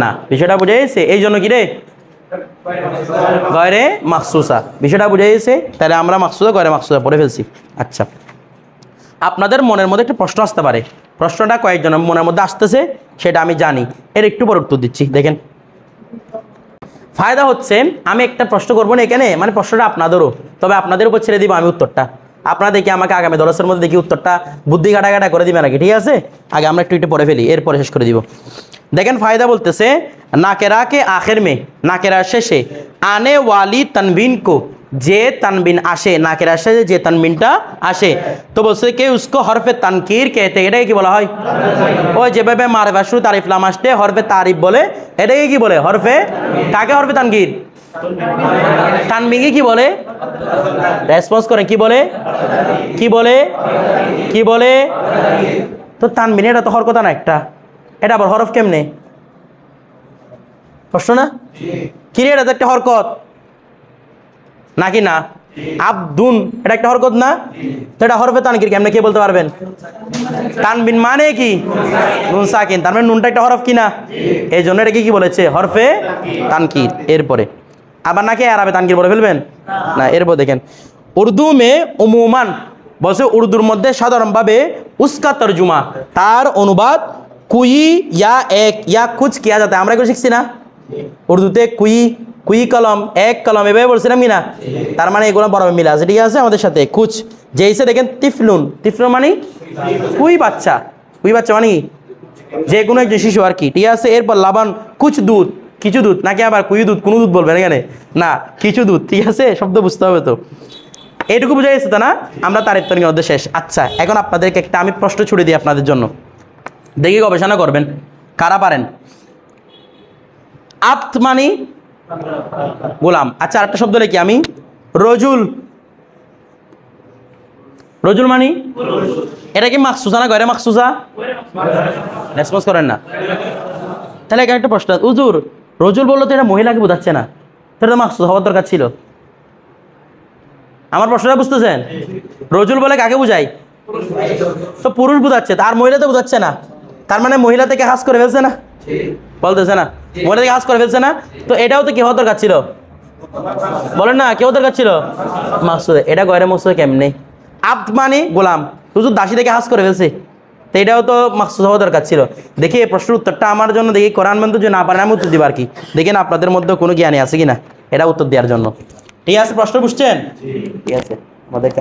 না। বিষয়টা বুঝে গেছে? এই জন্য কি রে? গয়রে মাকসুসা। বিষয়টা বুঝে গেছে? তাহলে আমরা মাকসুদা গয়রে মাকসুদা পড়ে ফেলছি। আচ্ছা, আপনাদের মনের মধ্যে একটা প্রশ্ন আসতে পারে, প্রশ্নটা কয়েকজনের মনের মধ্যে আসতেছে, সেটা আমি জানি, এর একটু পর উত্তর দিচ্ছি। দেখেন, ফায়দা হচ্ছে আমি একটা প্রশ্ন করবো না এখানে, মানে প্রশ্নটা আপনাদেরও, তবে আপনাদের উপর ছেড়ে দিব আমি উত্তরটা। আপনারা দেখি আমাকে আগামী 10 মধ্যে দেখি উত্তরটা বুদ্ধি ঘাটা করে দিবেন নাকি, ঠিক আছে? আগে আমরা একটু পরে ফেলি, এরপরে শেষ করে দিব। দেখেন ফায়দা বলতেছে, নাকেরা কে আখের মে, নাকেরা শেষে, আনে ওয়ালি তনবিন কো, যে তানবিন আসে, নাকেরা শেষে যে তানবিনটা আসে, তো বলছে কে উসকো হরফে তানকির কেতে, এটাকে কি বলা হয়? ওই যেভাবে মারফা শুরু তারিফ লাম আসতে হরফে তারিফ বলে, এটাকে কি বলে? হরফে। কাকে হরফে তানকির? তানবিনকে কি বলে? রেসপন্স করেন, কি বলে? কি বলে? কি বলে? তো তানবিন এটা তো হরকত না একটা, এটা আবার হরফ কেমনে? প্রশ্ন না? কি রে, এটা তো একটা হরকত নাকি না? আব্দুন এটা একটা হরকত না? তো এটা হরফে তানকির কেমনে, কে বলতে পারবেন? তানবিন মানে কি? নুন সাকিন, তার মানে নুনটা একটা হরফ কিনা, এই জন্য এটাকে কি বলেছে? হরফে তানকির। এরপরে আবার নাকি আরবে তানকির বলে ফেলবেন না। এরপর দেখেন, উর্দু মে উমুমান, বলছে উর্দুর মধ্যে সাধারণভাবে উসকা তর্জুমা, তার অনুবাদ কুই ইয়া এক ইয়া কুছ কিয়া যাতে, আমরা এগুলো শিখছি না উর্দুতে? কুই, কুই কলম, এক কলম, এভাবে বলছিলাম কি না? তার মানে এগুলো বরাবর মিলে আছে, ঠিক আছে আমাদের সাথে। কুছ যেইসে দেখেন তিফলুন, তিফলুন মানে কুই বাচ্চা, কুই বাচ্চা মানে যে কোনো একজন শিশু আর কি, ঠিক আছে? এরপর লাবান কুছ দুধ, কিছু দুধ নাকি আবার কুই দুধ, কোনো দুধ বলবেন এখানে না, কিছু দুধ, ঠিক আছে, শব্দ বুঝতে হবে তো। এইটুকু বুঝা গেছে তো না? আমরা তারিফ তনিকের মধ্যে শেষ। আচ্ছা, এখন আপনাদেরকে একটা আমি প্রশ্ন ছুড়ে দিই আপনাদের জন্য, দেখি গবেষণা করবেন কারা পারেন। আব্দ মানে গোলাম। আচ্ছা, আরেকটা শব্দ লিখি আমি, রজুল। রজুল মানে এটা কি মাকসুসা না গয়রে মাকসুসা? রেসপন্স করেন না। তাহলে এখানে একটা প্রশ্ন, হুজুর রজুল বললো তো এটা মহিলাকে বোঝাচ্ছে না, তো এটা মাকসুস হওয়ার দরকার ছিল। আমার প্রশ্নটা বুঝতেছেন? রজুল বলে কাকে বুঝাই? তো পুরুষ বোঝাচ্ছে, আর মহিলা তো বোঝাচ্ছে না, তার মানে মহিলা থেকে হাস করে ফেলছে না, বলতেছে না মহিলা থেকে হাস করে ফেলছে না, তো এটাও তো কি হওয়ার দরকার ছিল? বলেন না, কেউ দরকার ছিল মাকসুদ, এটা গয়রে মাকসুদ কেমনে? আব্দ মানে গোলাম, হুজুর দাসী থেকে হাস করে ফেলছে, তো এটাও তো মাকসুদ হওয়া দরকার ছিল। দেখি এই প্রশ্নের উত্তরটা আমার জন্য, দেখি কোরআন বন্ধু যে না পারেন আমি উত্তর দিব আর কি, দেখেন আপনাদের মধ্যে কোনো জ্ঞানী আছে কিনা এটা উত্তর দেওয়ার জন্য। ঠিক আছে, প্রশ্ন বুঝছেন? ঠিক আছে, আমাদের